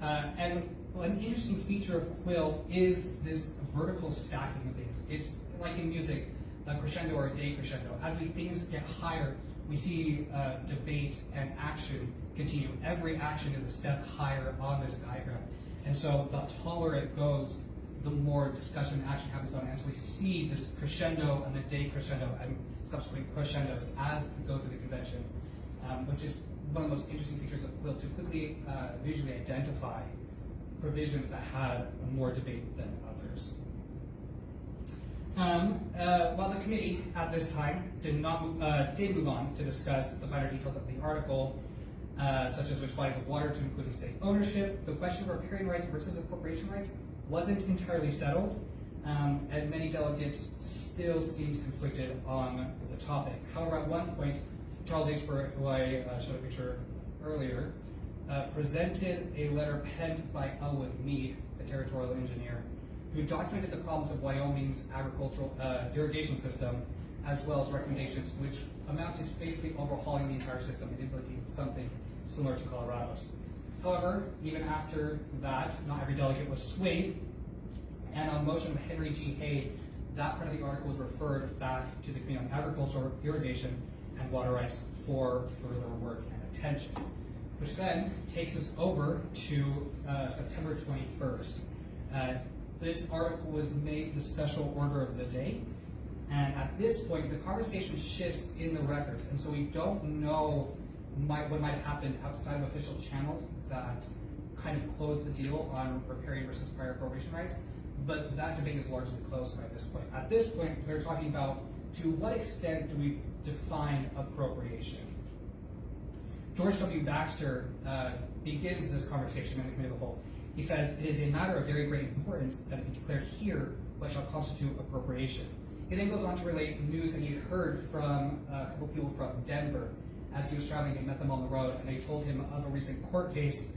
And an interesting feature of Quill is this vertical stacking of things. It's like in music, a crescendo or a decrescendo. As things get higher, we see debate and action continue. Every action is a step higher on this diagram. And so the taller it goes, the more discussion and action happens on it. And so we see this crescendo and the decrescendo and subsequent crescendos as we go through the convention, which is one of the most interesting features of Quill, to quickly visually identify provisions that had more debate than others. While the committee at this time did move on to discuss the finer details of the article, such as which bodies of water to include in state ownership, the question of riparian rights versus appropriation rights wasn't entirely settled, and many delegates still seemed conflicted on the topic. However, at one point, Charles H. Burr, who I showed a picture earlier, presented a letter penned by Elwood Mead, the territorial engineer, who documented the problems of Wyoming's agricultural irrigation system, as well as recommendations which amounted to basically overhauling the entire system and implementing something similar to Colorado's. However, even after that, not every delegate was swayed, and on motion of Henry G. Hay, that part of the article was referred back to the Committee on Agriculture, Irrigation, and Water Rights for further work and attention, which then takes us over to September 21st. This article was made the special order of the day, and at this point, the conversation shifts in the records, and so we don't know what might have happened outside of official channels that kind of closed the deal on riparian versus prior appropriation rights, but that debate is largely closed by this point. At this point, they're talking about to what extent do we define appropriation. George W. Baxter begins this conversation in the Committee of the Whole. He says, it is a matter of very great importance that it be declared here what shall constitute appropriation. He then goes on to relate news that he had heard from a couple of people from Denver as he was traveling. They met them on the road, and they told him of a recent court case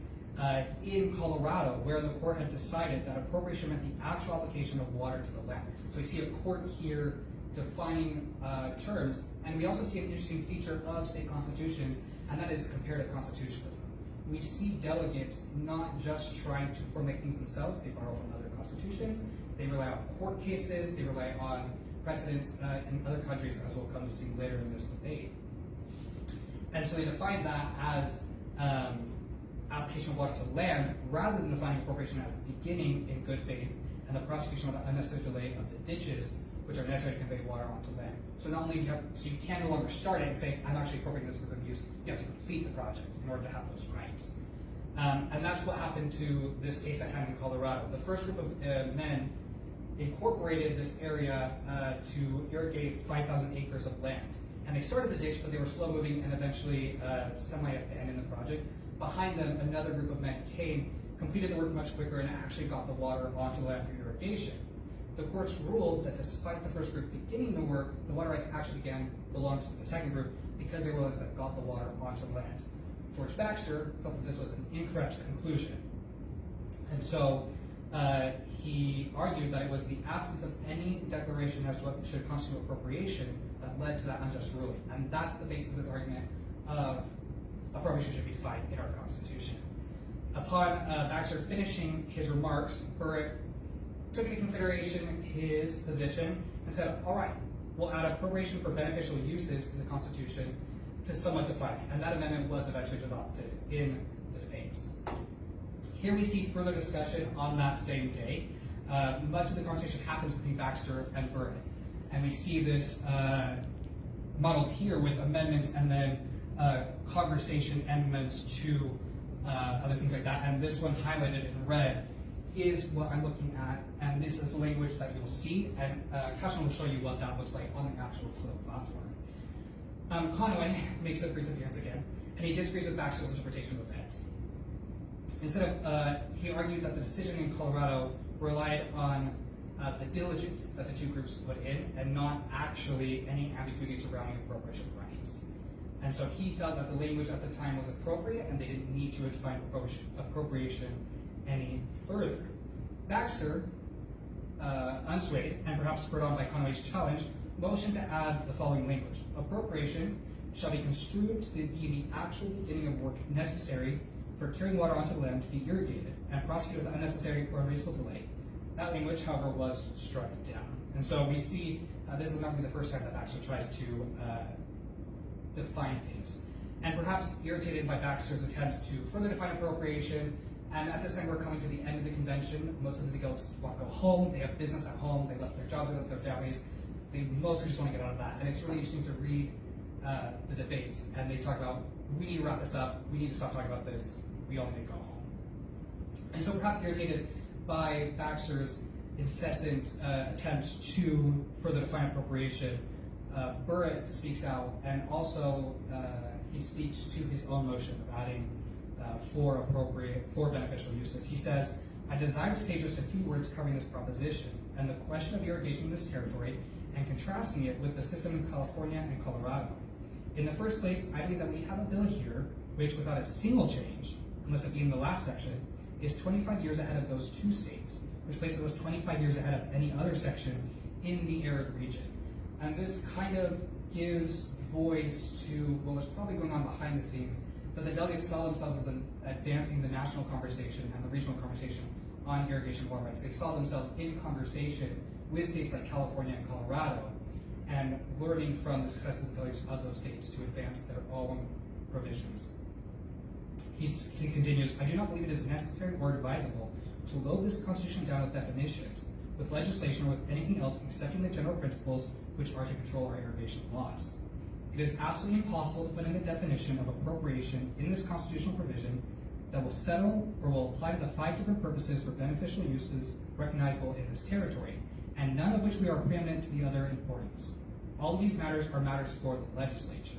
in Colorado where the court had decided that appropriation meant the actual application of water to the land. So we see a court here defining terms, and we also see an interesting feature of state constitutions, and that is comparative constitutionalism. We see delegates not just trying to formulate things themselves, they borrow from other constitutions, they rely on court cases, they rely on precedents in other countries, as we'll come to see later in this debate. And so they define that as application of water to land, rather than defining appropriation as beginning in good faith and the prosecution of the unnecessary delay of the ditches which are necessary to convey water onto land. So not only do you have, so you can no longer start it and say, I'm actually appropriating this for good use, you have to complete the project in order to have those rights. And that's what happened to this case at hand in Colorado. The first group of men incorporated this area to irrigate 5,000 acres of land. And they started the ditch, but they were slow moving and eventually semi-abandoned the project. Behind them, another group of men came, completed the work much quicker, and actually got the water onto land for irrigation. The courts ruled that despite the first group beginning the work, the water rights actually belonged to the second group because they were the ones that got the water onto land. George Baxter felt that this was an incorrect conclusion. And so he argued that it was the absence of any declaration as to what should constitute appropriation that led to that unjust ruling. And that's the basis of his argument of appropriation should be defined in our Constitution. Upon Baxter finishing his remarks, Burritt took into consideration his position and said, all right, will add appropriation for beneficial uses to the Constitution to somewhat define it. And that amendment was eventually adopted in the debates. Here we see further discussion on that same day. Much of the conversation happens between Baxter and Burritt. And we see this modeled here with amendments and then conversation amendments to other things like that. And this one highlighted in red is what I'm looking at, and this is the language that you'll see, and Cashlyn will show you what that looks like on the actual Quill platform. Conway makes a brief appearance again, and he disagrees with Baxter's interpretation of events. Instead of, he argued that the decision in Colorado relied on the diligence that the two groups put in, and not actually any ambiguity surrounding appropriation rights. And so he felt that the language at the time was appropriate, and they didn't need to define appropriation any further. Baxter, unswayed, and perhaps spurred on by Conway's challenge, motioned to add the following language. Appropriation shall be construed to be the actual beginning of work necessary for carrying water onto the land to be irrigated, and prosecuted with unnecessary or unreasonable delay. That language, however, was struck down. And so we see, this is not going to be the first time that Baxter tries to define things. And perhaps irritated by Baxter's attempts to further define appropriation, and at this time we're coming to the end of the convention. Most of the adults want to go home, they have business at home, they left their jobs, they left their families. They mostly just want to get out of that. And it's really interesting to read the debates, and they talk about, we need to wrap this up, we need to stop talking about this, we all need to go home. And so perhaps irritated by Baxter's incessant attempts to further define appropriation, Burritt speaks out, and also he speaks to his own motion of adding for beneficial uses. He says, I desire to say just a few words covering this proposition and the question of irrigation in this territory and contrasting it with the system in California and Colorado. In the first place, I believe that we have a bill here which, without a single change, unless it be in the last section, is 25 years ahead of those two states, which places us 25 years ahead of any other section in the arid region. And this kind of gives voice to what was probably going on behind the scenes, that the delegates saw themselves as advancing the national conversation and the regional conversation on irrigation water rights. They saw themselves in conversation with states like California and Colorado, and learning from the successes and failures of those states to advance their own provisions. He continues, I do not believe it is necessary or advisable to load this Constitution down with definitions, with legislation, or with anything else excepting the general principles which are to control our irrigation laws. It is absolutely impossible to put in a definition of appropriation in this constitutional provision that will settle or will apply to the 5 different purposes for beneficial uses recognizable in this territory, and none of which we are preeminent to the other importance. All of these matters are matters for the legislature.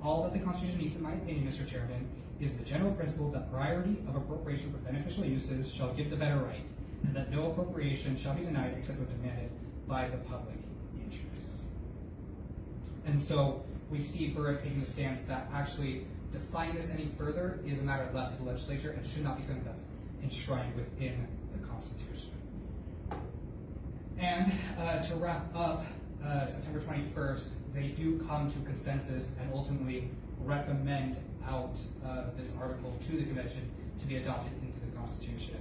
All that the Constitution needs, in my opinion, Mr. Chairman, is the general principle that priority of appropriation for beneficial uses shall give the better right, and that no appropriation shall be denied except when demanded by the public interests. And so we see Burritt taking the stance that actually defining this any further is a matter left to the legislature and should not be something that's enshrined within the Constitution. And to wrap up, September 21st, they do come to consensus and ultimately recommend out this article to the convention to be adopted into the Constitution.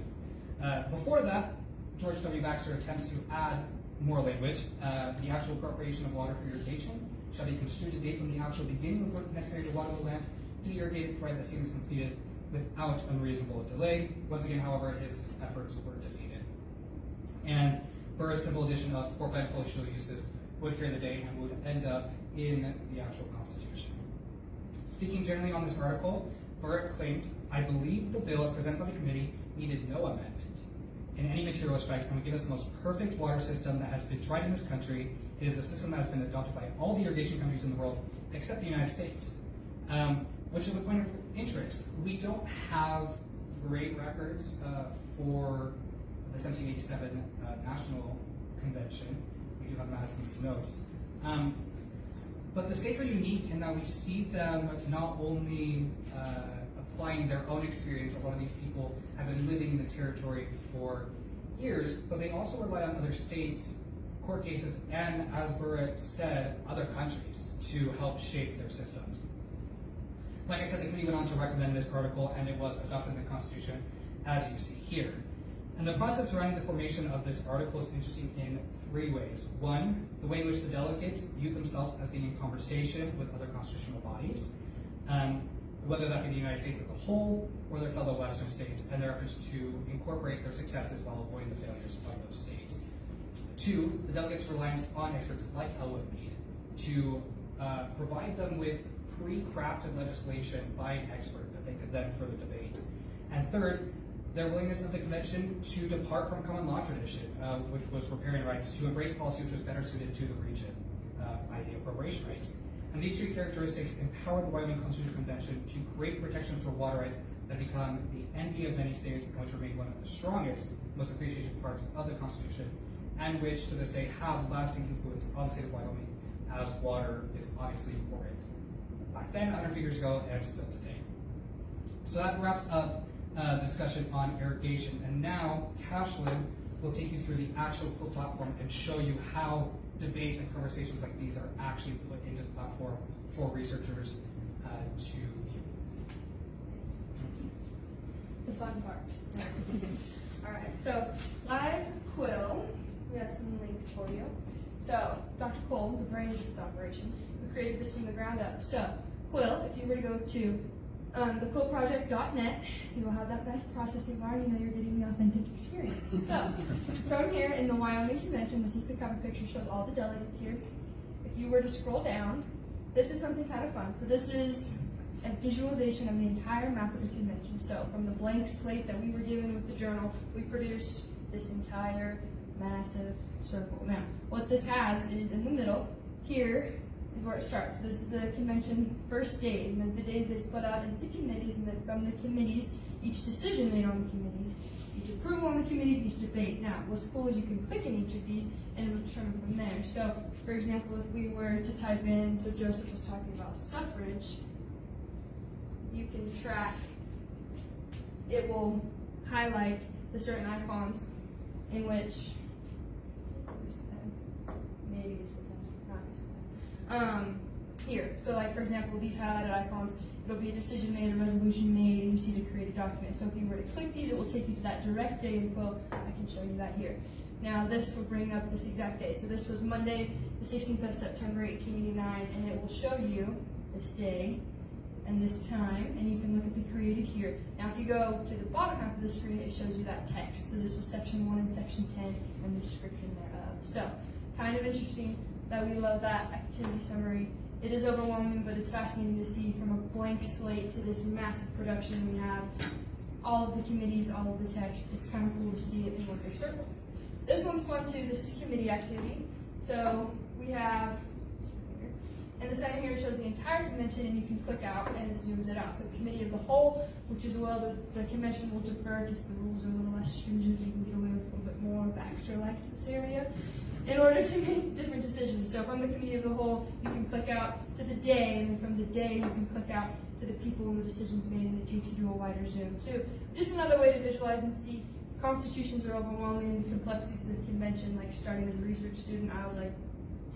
Before that, George W. Baxter attempts to add more language. The actual appropriation of water for irrigation shall be construed to date from the actual beginning of work necessary to water the land to be irrigated, provided the same is completed without unreasonable delay. Once again, however, his efforts were defeated. And Burritt's simple addition of for beneficial uses would carry the day and would end up in the actual Constitution. Speaking generally on this article, Burritt claimed, I believe the bill as presented by the committee needed no amendment in any material respect and would give us the most perfect water system that has been tried in this country. It is a system that has been adopted by all the irrigation countries in the world except the United States, which is a point of interest. We don't have great records for the 1787 National Convention. We do have Madison's notes. But the states are unique in that we see them not only applying their own experience, a lot of these people have been living in the territory for years, but they also rely on other states, court cases, and, as Burritt said, other countries to help shape their systems. Like I said, the committee went on to recommend this article, and it was adopted in the Constitution, as you see here. And the process surrounding the formation of this article is interesting in 3 ways. One, the way in which the delegates viewed themselves as being in conversation with other constitutional bodies, whether that be the United States as a whole or their fellow Western states, and their efforts to incorporate their successes while avoiding the failures of those states. 2, the delegates' reliance on experts like Elwood Mead to provide them with pre-crafted legislation by an expert that they could then further debate. And 3rd, their willingness of the convention to depart from common law tradition, which was riparian rights, to embrace policy which was better suited to the region, i.e. appropriation rights. And these 3 characteristics empowered the Wyoming Constitutional Convention to create protections for water rights that become the envy of many states and which remain one of the strongest, most appreciated parts of the Constitution, and which to this day have lasting influence on the state of Wyoming, as water is obviously important back then, 100 years ago, and still today. So that wraps up the discussion on irrigation. And now, Cashlyn will take you through the actual Quill platform and show you how debates and conversations like these are actually put into the platform for researchers to view. The fun part. All right, so live Quill, we have some links for you. So Dr. Cole, the brains of this operation, we created this from the ground up. So Quill, if you were to go to thequillproject.net, you will have that nice processing bar and you know you're getting the authentic experience. So from here in the Wyoming Convention, this is the cover picture, shows all the delegates here. If you were to scroll down, this is something kind of fun. So this is a visualization of the entire map of the convention. So from the blank slate that we were given with the journal, we produced this entire massive circle. Now, what this has is in the middle, here is where it starts. So this is the convention first days, and as the days they split out into the committees, and then from the committees, each decision made on the committees, each approval on the committees, each debate. Now, what's cool is you can click in each of these and it will determine from there. So, for example, if we were to type in, so Joseph was talking about suffrage, you can track, it will highlight the certain icons in which, maybe use the pen, not use the pen. Here, so like for example, these highlighted icons, it'll be a decision made, a resolution made, and you see the created document. So if you were to click these, it will take you to that direct day in Quill. I can show you that here. Now this will bring up this exact day. So this was Monday, the 16th of September, 1889, and it will show you this day and this time, and you can look at the created here. Now if you go to the bottom half of the screen, it shows you that text. So this was section 1 and section 10 and the description thereof. So kind of interesting that we love that activity summary. It is overwhelming, but it's fascinating to see from a blank slate to this massive production we have. All of the committees, all of the text. It's kind of cool to see it in one big circle. This one's fun too. This is committee activity. So we have, in the center here, it shows the entire convention, and you can click out and it zooms it out. So committee of the whole, which is the convention will defer because the rules are a little less stringent. You can get away with a little bit more Baxter-like to this area in order to make different decisions. So from the committee of the whole, you can click out to the day, and then from the day, you can click out to the people and the decisions made, and it takes you to a wider zoom. So just another way to visualize and see. Constitutions are overwhelming, and the complexities of the convention, like starting as a research student, I was like,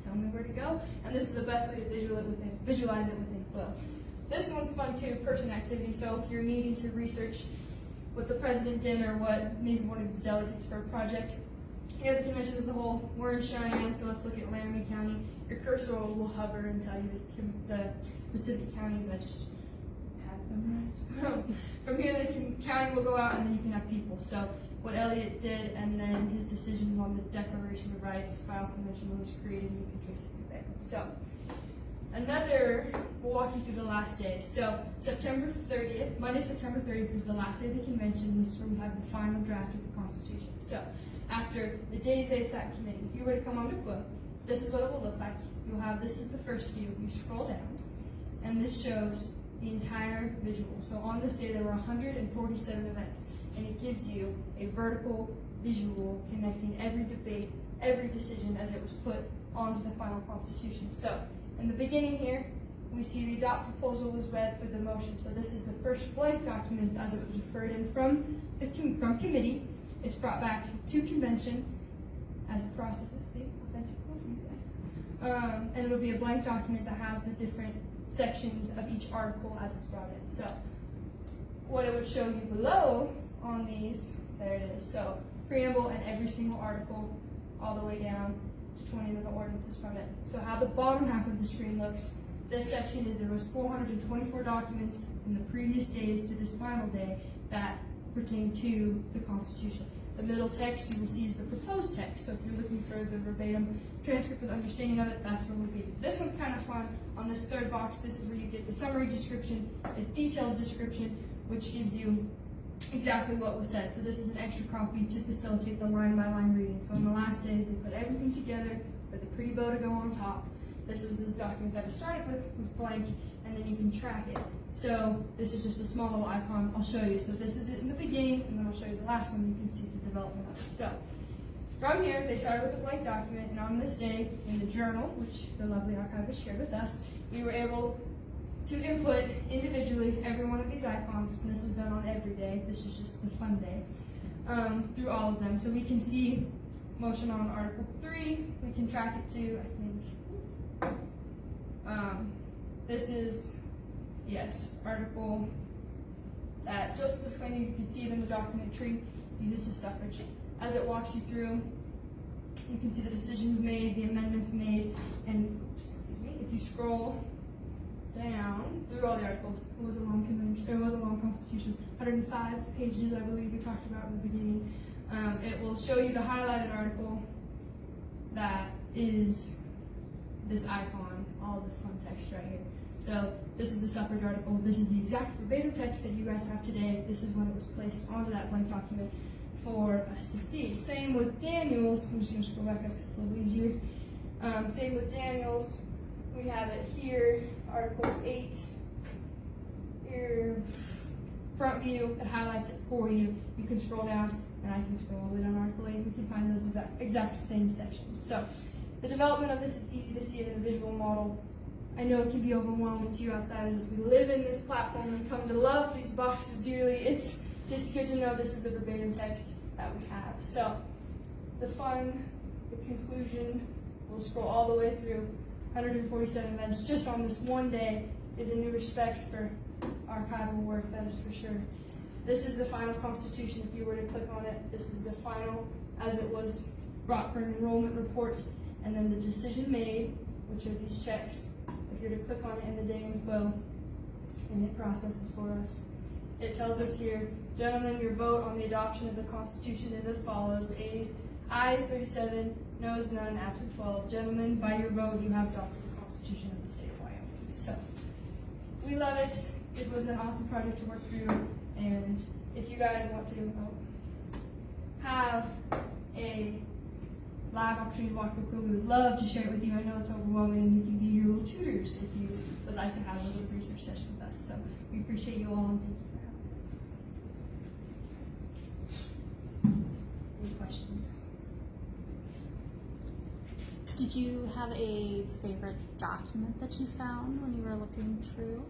tell me where to go. And this is the best way to visualize it within Quill. This one's fun too, person activity. So if you're needing to research what the president did or what maybe one of the delegates for a project, here the convention as a whole, we're in Cheyenne, so let's look at Laramie County. Your cursor will hover and tell you the specific counties. I just have memorized. From here, the county will go out, and then you can have people. So what Elliot did, and then his decisions on the Declaration of Rights, file convention when it was created, and you can trace it through there. So we'll walk you through the last day. So September 30th, Monday, September 30th is the last day of the convention. This is where we have the final draft of the Constitution. So after the days that it's at committee, if you were to come onto Quill, this is what it will look like. You'll have, this is the first view. You scroll down, and this shows the entire visual. So on this day, there were 147 events, and it gives you a vertical visual connecting every debate, every decision as it was put onto the final Constitution. So in the beginning here, we see the adopt proposal was read for the motion. So this is the first blank document as it was referred in from committee. It's brought back to convention as it processes. See, authentic quote from you guys. And it'll be a blank document that has the different sections of each article as it's brought in. So what it would show you below on these There it is. So preamble and every single article all the way down to 20 of the ordinances from it. So how the bottom half of the screen looks, this section is there was 424 documents in the previous days to this final day that pertain to the Constitution. The middle text you will see is the proposed text. So if you're looking for the verbatim transcript with understanding of it, that's where we'll be. This one's kind of fun. On this third box, this is where you get the summary description, the details description, which gives you exactly what was said. So this is an extra copy to facilitate the line-by-line reading. So on the last days, they put everything together with a pretty bow to go on top. This was the document that I started with, was blank, and then you can track it. So this is just a small little icon. I'll show you. So this is it in the beginning, and then I'll show you the last one. You can see the development of it. So from here, they started with a blank document, and on this day, in the journal, which the lovely archivist shared with us, we were able to input individually every one of these icons, and this was done on every day. This is just the fun day, through all of them. So we can see motion on Article 3. We can track it to, I think, this is, yes, article that Joseph was claiming. You can see it in the document tree. This is suffrage. As it walks you through, you can see the decisions made, the amendments made, and excuse me, if you scroll down through all the articles, it was a long convention, it was a long constitution, 105 pages, I believe we talked about in the beginning. It will show you the highlighted article that is this icon, all this fun text right here. So this is the suffrage article. This is the exact verbatim text that you guys have today. This is when it was placed onto that blank document for us to see. Same with Daniels. I'm just going to scroll back up because it's a little easier. Same with Daniels. We have it here, Article 8. Here, front view. It highlights it for you. You can scroll down, and I can scroll all the way down Article 8. We can find those exact same sections. So the development of this is easy to see in a visual model. I know it can be overwhelming to you outsiders as we live in this platform and come to love these boxes dearly. It's just good to know this is the verbatim text that we have. So the conclusion, we'll scroll all the way through 147 events just on this one day is a new respect for archival work, that is for sure. This is the final constitution. If you were to click on it, this is the final as it was brought for an enrollment report, and then the decision made, which are these checks. If you're to click on it in the day info, and it processes for us. It tells us here, gentlemen, your vote on the adoption of the Constitution is as follows. Ayes 37, noes none, absent 12. Gentlemen, by your vote, you have adopted the Constitution of the state of Wyoming. So, we love it. It was an awesome project to work through, and if you guys want to have a live opportunity to walk through Quill, we would love to share it with you. I know it's overwhelming, and we can be your little tutors if you would like to have a little research session with us. So, we appreciate you all, and thank you for having us. Any questions? Did you have a favorite document that you found when you were looking through?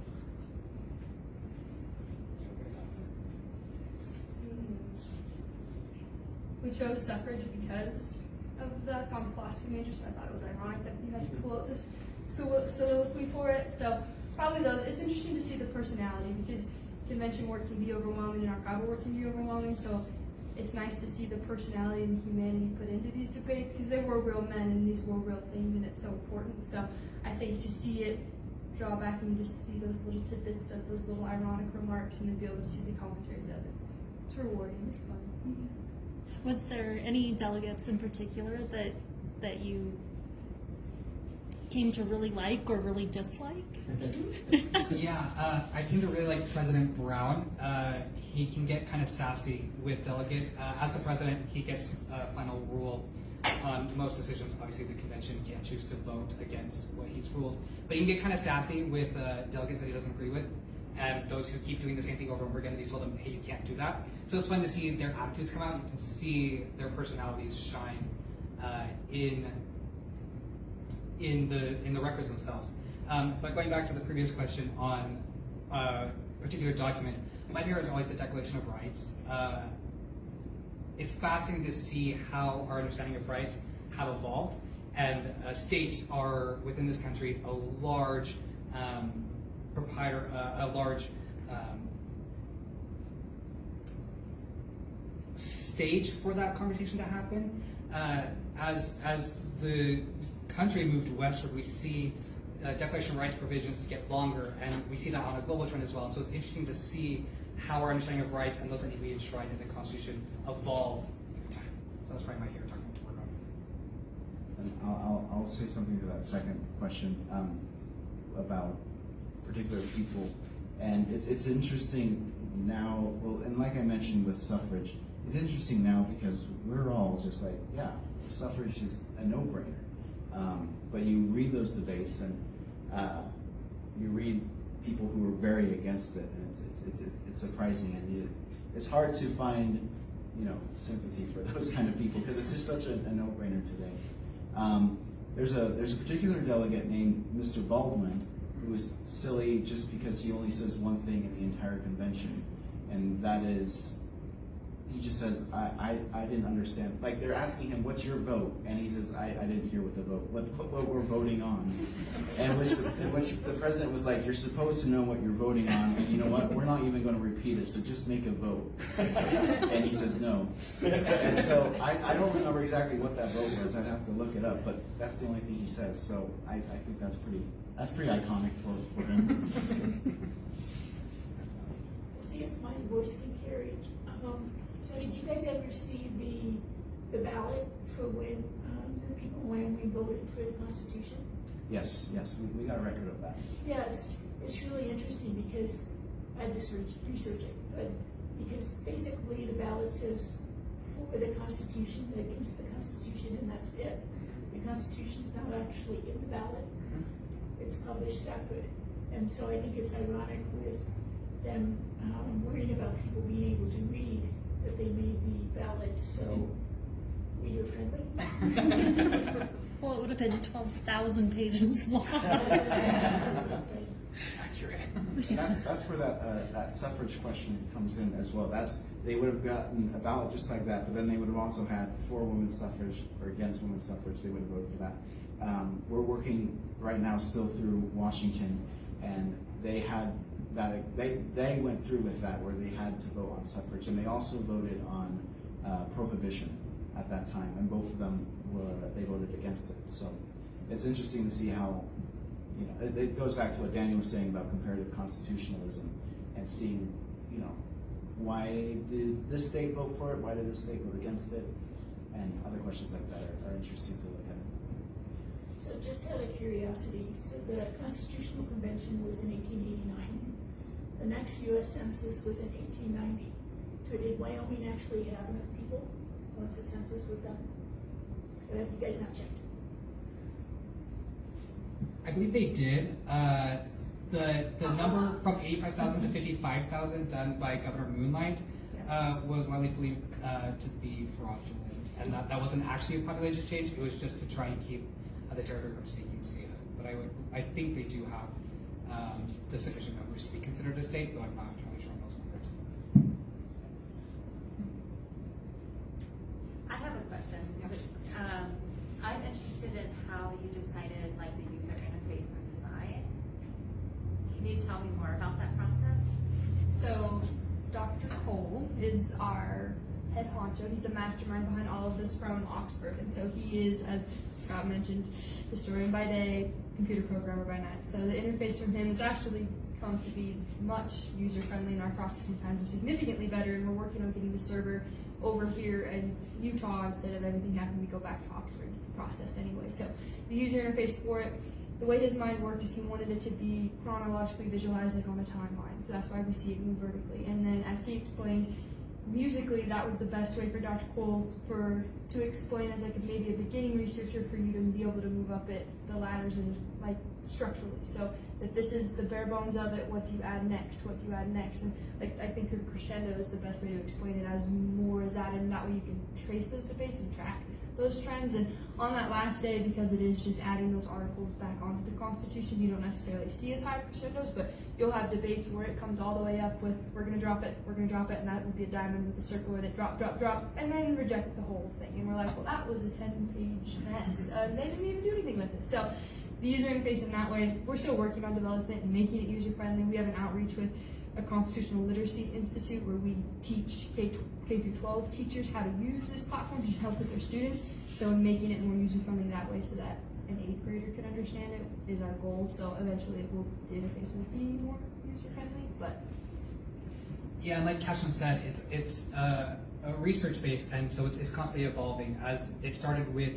We chose suffrage because of that's on the philosophy major, so I thought it was ironic that you had to quote this soliloquy for it. So probably those. It's interesting to see the personality because convention work can be overwhelming and archival work can be overwhelming. So it's nice to see the personality and the humanity put into these debates because they were real men and these were real things, and it's so important. So I think to see it draw back and you just see those little tidbits of those little ironic remarks and then be able to see the commentaries of it. It's rewarding. It's fun. Was there any delegates in particular that you came to really like or really dislike? Yeah, I tend to really like President Brown. He can get kind of sassy with delegates. As the president, he gets final rule on most decisions. Obviously, the convention can't choose to vote against what he's ruled, but he can get kind of sassy with delegates that he doesn't agree with. And those who keep doing the same thing over and over again, he's told them, hey, you can't do that. So it's fun to see their attitudes come out. You can see their personalities shine in the records themselves. But going back to the previous question on a particular document, my favorite is always the Declaration of Rights. It's fascinating to see how our understanding of rights have evolved. And states are, within this country, a large stage for that conversation to happen. As the country moved westward, we see Declaration of Rights provisions get longer, and we see that on a global trend as well. And so it's interesting to see how our understanding of rights and those that need to be enshrined in the Constitution evolve over time. So that's probably my favorite document to work on. And I'll say something to that second question about particular people. And it's interesting now, well, and like I mentioned with suffrage, it's interesting now because we're all just like, yeah, suffrage is a no-brainer. But you read those debates and you read people who are very against it, and it's surprising, and it's hard to find, sympathy for those kind of people because it's just such a no-brainer today. There's a particular delegate named Mr. Baldwin who is silly just because he only says one thing in the entire convention, and that is, he just says, I didn't understand. Like, they're asking him, what's your vote? And he says, I didn't hear what the vote, what we're voting on. And which the president was like, you're supposed to know what you're voting on, and you know what, we're not even going to repeat it, so just make a vote. And he says no. And so I don't remember exactly what that vote was. I'd have to look it up, but that's the only thing he says. So I think that's pretty iconic for him. We'll see if my voice can carry. So did you guys ever see the ballot for when the people in Wyoming voted for the Constitution? Yes, we got a record of that. Yeah, it's really interesting because I had to research it, but because basically the ballot says for the Constitution, against the Constitution, and that's it. The Constitution's not actually in the ballot. It's published separate. And so I think it's ironic with them worrying about people being able to read that they made the ballot so reader friendly. Well, it would have been 12,000 pages long. Accurate. And that's where that suffrage question comes in as well. They would have gotten a ballot just like that, but then they would have also had for women's suffrage or against women's suffrage. They would have voted for that. We're working right now still through Washington, and they had that. They went through with that where they had to vote on suffrage, and they also voted on prohibition at that time, and both of them they voted against it. So it's interesting to see how, it goes back to what Daniel was saying about comparative constitutionalism and seeing, why did this state vote for it? Why did this state vote against it? And other questions like that are interesting to look at. So just out of curiosity, so the Constitutional Convention was in 1889. The next U.S. Census was in 1890. So did Wyoming actually have enough people once the census was done? Or have you guys not checked? I believe they did. The number from 85,000 to 55,000 done by Governor Moonlight was widely believed to be fraudulent, and that wasn't actually a population change. It was just to try and keep the territory from seeking statehood. But I think they do have the sufficient numbers to be considered a state, though I'm not entirely sure on those numbers. I have a question. I'm interested in how you decided the user interface or design. Can you tell me more about that process? So Dr. Cole is our head honcho. He's the mastermind behind all of this from Oxford. And so he is, as Scott mentioned, historian by day, computer programmer by night. So the interface from him has actually come to be much user-friendly, and our processing times are significantly better, and we're working on getting the server over here in Utah instead of everything having to go back to Oxford to be processed anyway. So the user interface for it, the way his mind worked is he wanted it to be chronologically visualized on a timeline. So that's why we see it move vertically. And then as he explained, musically that was the best way for Dr. Cole to explain as maybe a beginning researcher for you to be able to move up it, the ladders and structurally. So that this is the bare bones of it, what do you add next, what do you add next? And I think her crescendo is the best way to explain it, as more is added, and that way you can trace those debates and track those trends. And on that last day, because it is just adding those articles back onto the Constitution, you don't necessarily see as high crescendos, but you'll have debates where it comes all the way up with we're going to drop it, and that would be a diamond with a circle with it, drop, and then reject the whole thing. And we're like, well, that was a 10-page mess. They didn't even do anything with it. So the user interface in that way, we're still working on development and making it user-friendly. We have an outreach with a constitutional literacy institute where we teach K through 12 teachers how to use this platform to help with their students. So making it more user-friendly that way so that an 8th grader can understand it is our goal. So eventually the interface will be more user-friendly, but. Yeah, and like Cashlyn said, it's a research-based, and so it's constantly evolving. As it started with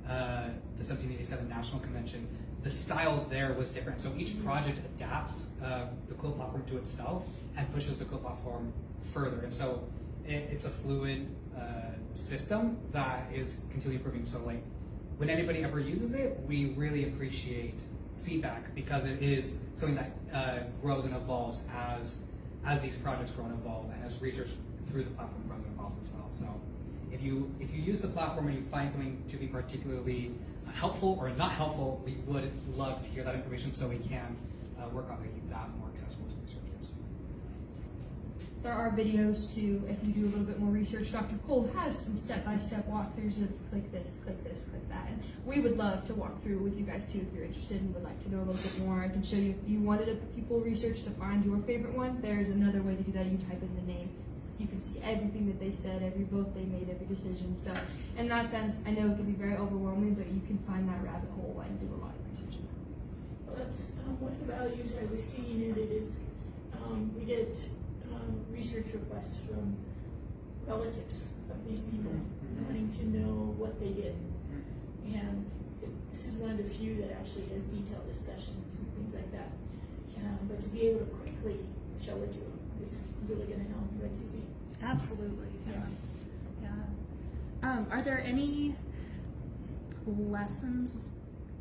the 1787 National Convention, the style there was different. So each project adapts the Quill platform to itself and pushes the Quill platform further. And so it's a fluid system that is continually improving. So like when anybody ever uses it, we really appreciate feedback because it is something that grows and evolves as these projects grow and evolve, and as research through the platform grows and evolves as well. So if you use the platform and you find something to be particularly helpful or not helpful, we would love to hear that information so we can work on making that more accessible to researchers. There are videos too, if you do a little bit more research. Dr. Cole has some step-by-step walkthroughs of click this, click that. And we would love to walk through with you guys too if you're interested and would like to know a little bit more. I can show you, if you wanted a pupil research to find your favorite one, there's another way to do that. You type in the name. So you can see everything that they said, every vote they made, every decision. So in that sense, I know it can be very overwhelming, but you can find that rabbit hole and do a lot of research in that. Well, that's one of the values I was seeing in it is we get research requests from relatives of these people wanting to know what they did. And this is one of the few that actually has detailed discussions and things like that. But to be able to quickly show it to them is really going to help, right, Susie? Absolutely. Yeah. Are there any lessons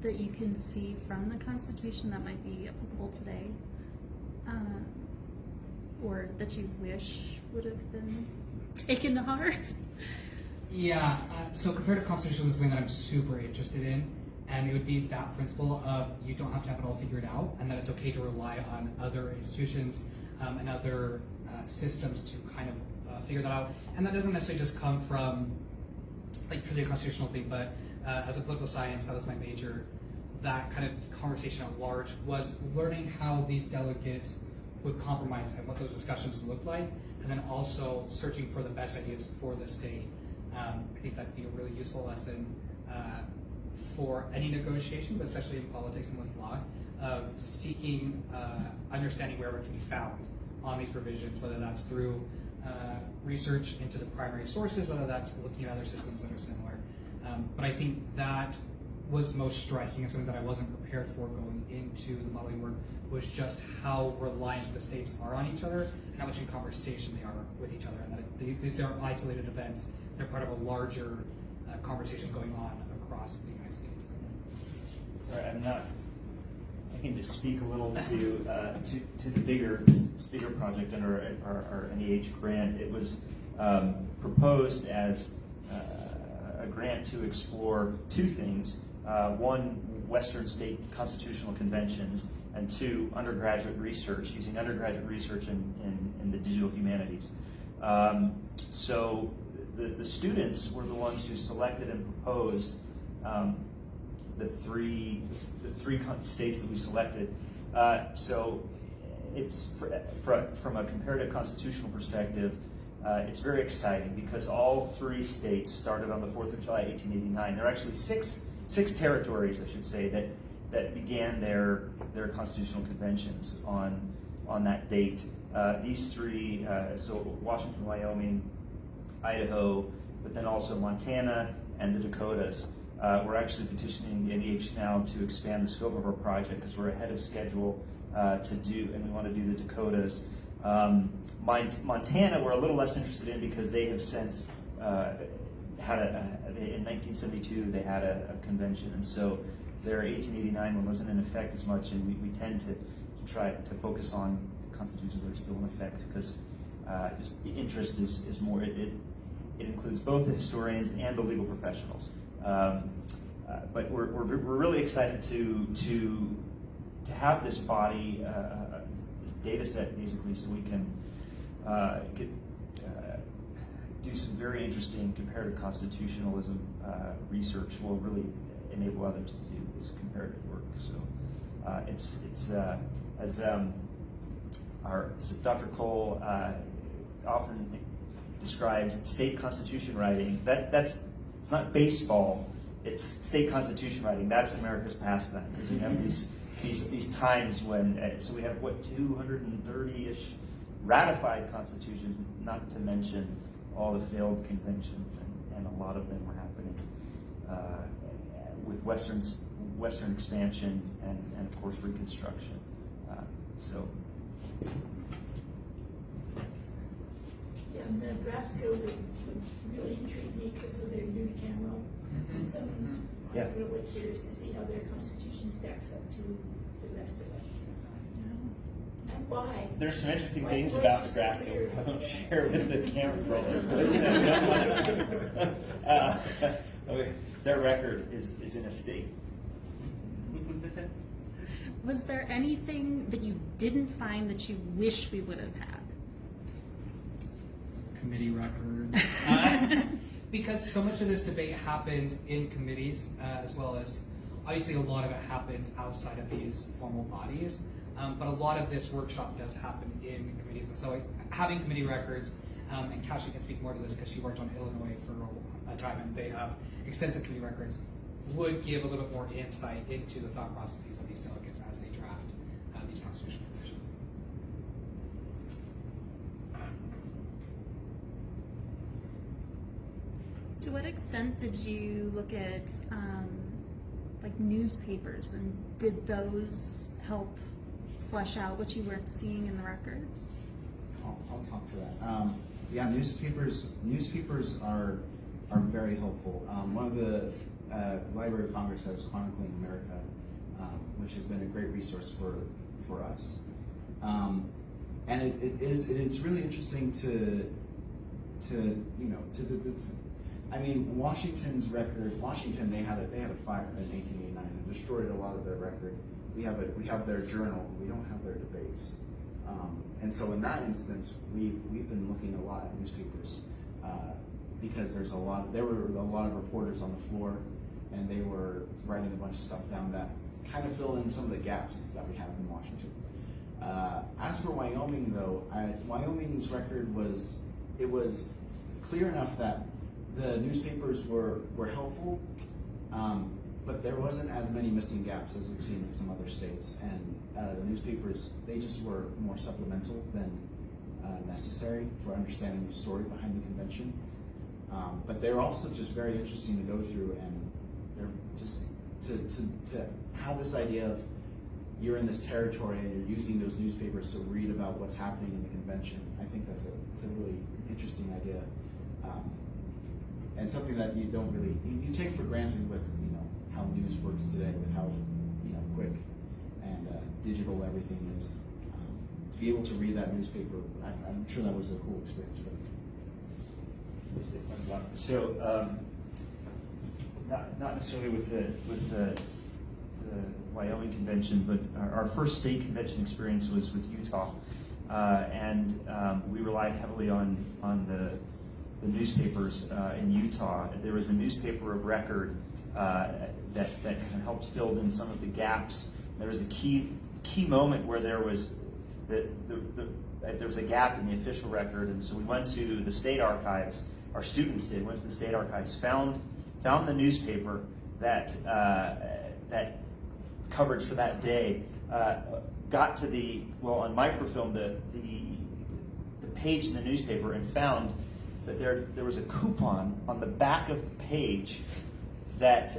that you can see from the Constitution that might be applicable today? Or that you wish would have been taken to heart? Yeah, so comparative constitution is something that I'm super interested in, and it would be that principle of you don't have to have it all figured out, and that it's okay to rely on other institutions and other systems to kind of figure that out. And that doesn't necessarily just come from like purely a constitutional thing, but as a political science, that was my major. That kind of conversation at large was learning how these delegates would compromise and what those discussions look like, and then also searching for the best ideas for the state. I think that'd be a really useful lesson for any negotiation, but especially in politics and with law, of seeking understanding wherever it can be found on these provisions, whether that's through research into the primary sources, whether that's looking at other systems that are similar. But I think that was most striking and something that I wasn't prepared for going into the modeling work was just how reliant the states are on each other and how much in conversation they are with each other, and that these aren't isolated events, they're part of a larger conversation going on across the United States. Sorry, I can just speak a little to the bigger project under our NEH grant. It was proposed as a grant to explore two things. One, Western state constitutional conventions, and two, undergraduate research, using undergraduate research in the digital humanities. So the students were the ones who selected and proposed the three states that we selected. So it's from a comparative constitutional perspective, it's very exciting because all three states started on the 4th of July, 1889. There are actually six territories, I should say, that began their constitutional conventions on that date. These three, so Washington, Wyoming, Idaho, but then also Montana and the Dakotas. We're actually petitioning the NEH now to expand the scope of our project because we're ahead of schedule and we want to do the Dakotas. Montana, we're a little less interested in because they have since had in 1972 they had a convention, and so their 1889 one wasn't in effect as much, and we tend to try to focus on constitutions that are still in effect because just the interest is more. It includes both the historians and the legal professionals. But we're really excited to have this body, this data set basically, so we can do some very interesting comparative constitutionalism research. Will really enable others to do this comparative work. So it's as Dr. Cole often describes state constitution writing. It's not baseball. It's state constitution writing. That's America's pastime, because we have these times when so we have 230-ish ratified constitutions, not to mention all the failed conventions, and a lot of them were happening with Western expansion and of course Reconstruction. So. Yeah, Nebraska would really intrigue me because of their unicameral system. Yeah. I'm really curious to see how their constitution stacks up to the rest of us. And why? There's some interesting Why- things why about are you so Nebraska weird? I won't share with the camera. Their record is in a state. Was there anything that you didn't find that you wish we would have had? Committee records. Because so much of this debate happens in committees, as well as obviously a lot of it happens outside of these formal bodies. But a lot of this workshop does happen in committees, and so having committee records, and Cashlyn can speak more to this because she worked on Illinois for a time, and they have extensive committee records, would give a little bit more insight into the thought processes of these delegates as they draft these constitutional provisions. To what extent did you look at like newspapers, and did those help flesh out what you were seeing in the records? I'll talk to that. Yeah, newspapers are very helpful. One of the Library of Congress has Chronicling America, which has been a great resource for us. And it's really interesting I mean, Washington's record. Washington, they had a fire in 1889 and destroyed a lot of their record. We have their journal. We don't have their debates. And so in that instance, we've been looking a lot at newspapers because there were a lot of reporters on the floor, and they were writing a bunch of stuff down that kind of fill in some of the gaps that we have in Washington. As for Wyoming, though, Wyoming's record was clear enough that the newspapers were helpful, but there wasn't as many missing gaps as we've seen in some other states. And the newspapers, they just were more supplemental than necessary for understanding the story behind the convention. But they're also just very interesting to go through, and they're just to have this idea of you're in this territory and you're using those newspapers to read about what's happening in the convention. I think it's a really interesting idea, and something that you don't really you take for granted with how news works today, with how quick and digital everything is. To be able to read that newspaper, I'm sure that was a cool experience for me. So, not necessarily with the Wyoming convention, but our first state convention experience was with Utah, and we relied heavily on the newspapers in Utah. There was a newspaper of record that kind of helped fill in some of the gaps. There was a key moment where there was there was a gap in the official record, and so we went to the state archives. Our students went to the state archives, found the newspaper that coverage for that day, got to on microfilm the page in the newspaper, and found that there was a coupon on the back of the page that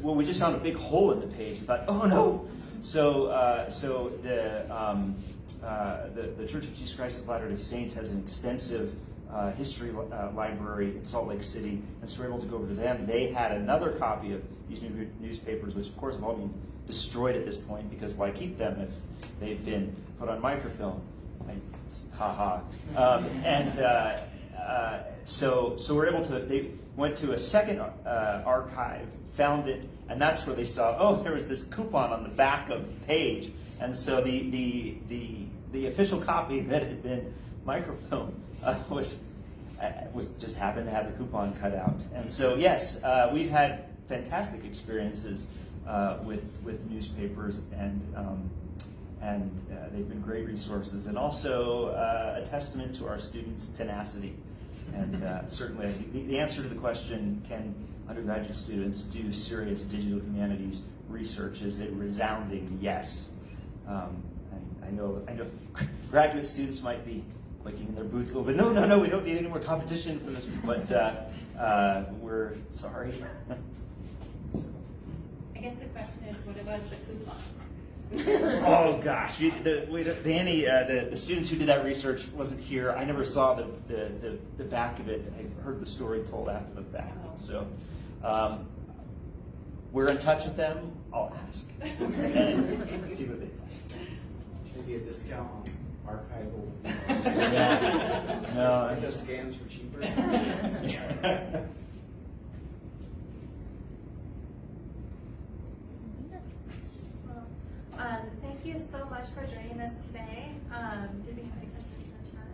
we just found a big hole in the page. We thought, oh no! So the Church of Jesus Christ of Latter-day Saints has an extensive history library in Salt Lake City, and so we're able to go over to them. They had another copy of these newspapers, which of course have all been destroyed at this point, because why keep them if they've been put on microfilm? So we're able to. They went to a second archive, found it, and that's where they saw. Oh, there was this coupon on the back of the page, and so the official copy that had been microfilmed was just happened to have the coupon cut out. And so yes, we've had fantastic experiences with newspapers, and and they've been great resources, and also a testament to our students' tenacity. And certainly, I think the answer to the question, can undergraduate students do serious digital humanities research, is a resounding yes. And I know graduate students might be quaking in their boots a little bit. No, we don't need any more competition for this, but we're sorry. I guess the question is, what was the coupon? Oh gosh, Danny, the students who did that research wasn't here. I never saw the back of it. I heard the story told after the fact. So we're in touch with them. I'll ask and see what they say. Maybe a discount on archival. No, Get those scans for cheaper. Thank you so much for joining us today. Did we have any questions in the chat?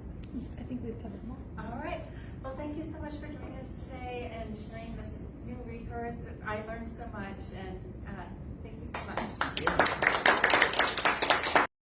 I think we've covered them all. All right. Well, thank you so much for joining us today and sharing this new resource. I learned so much, and thank you so much.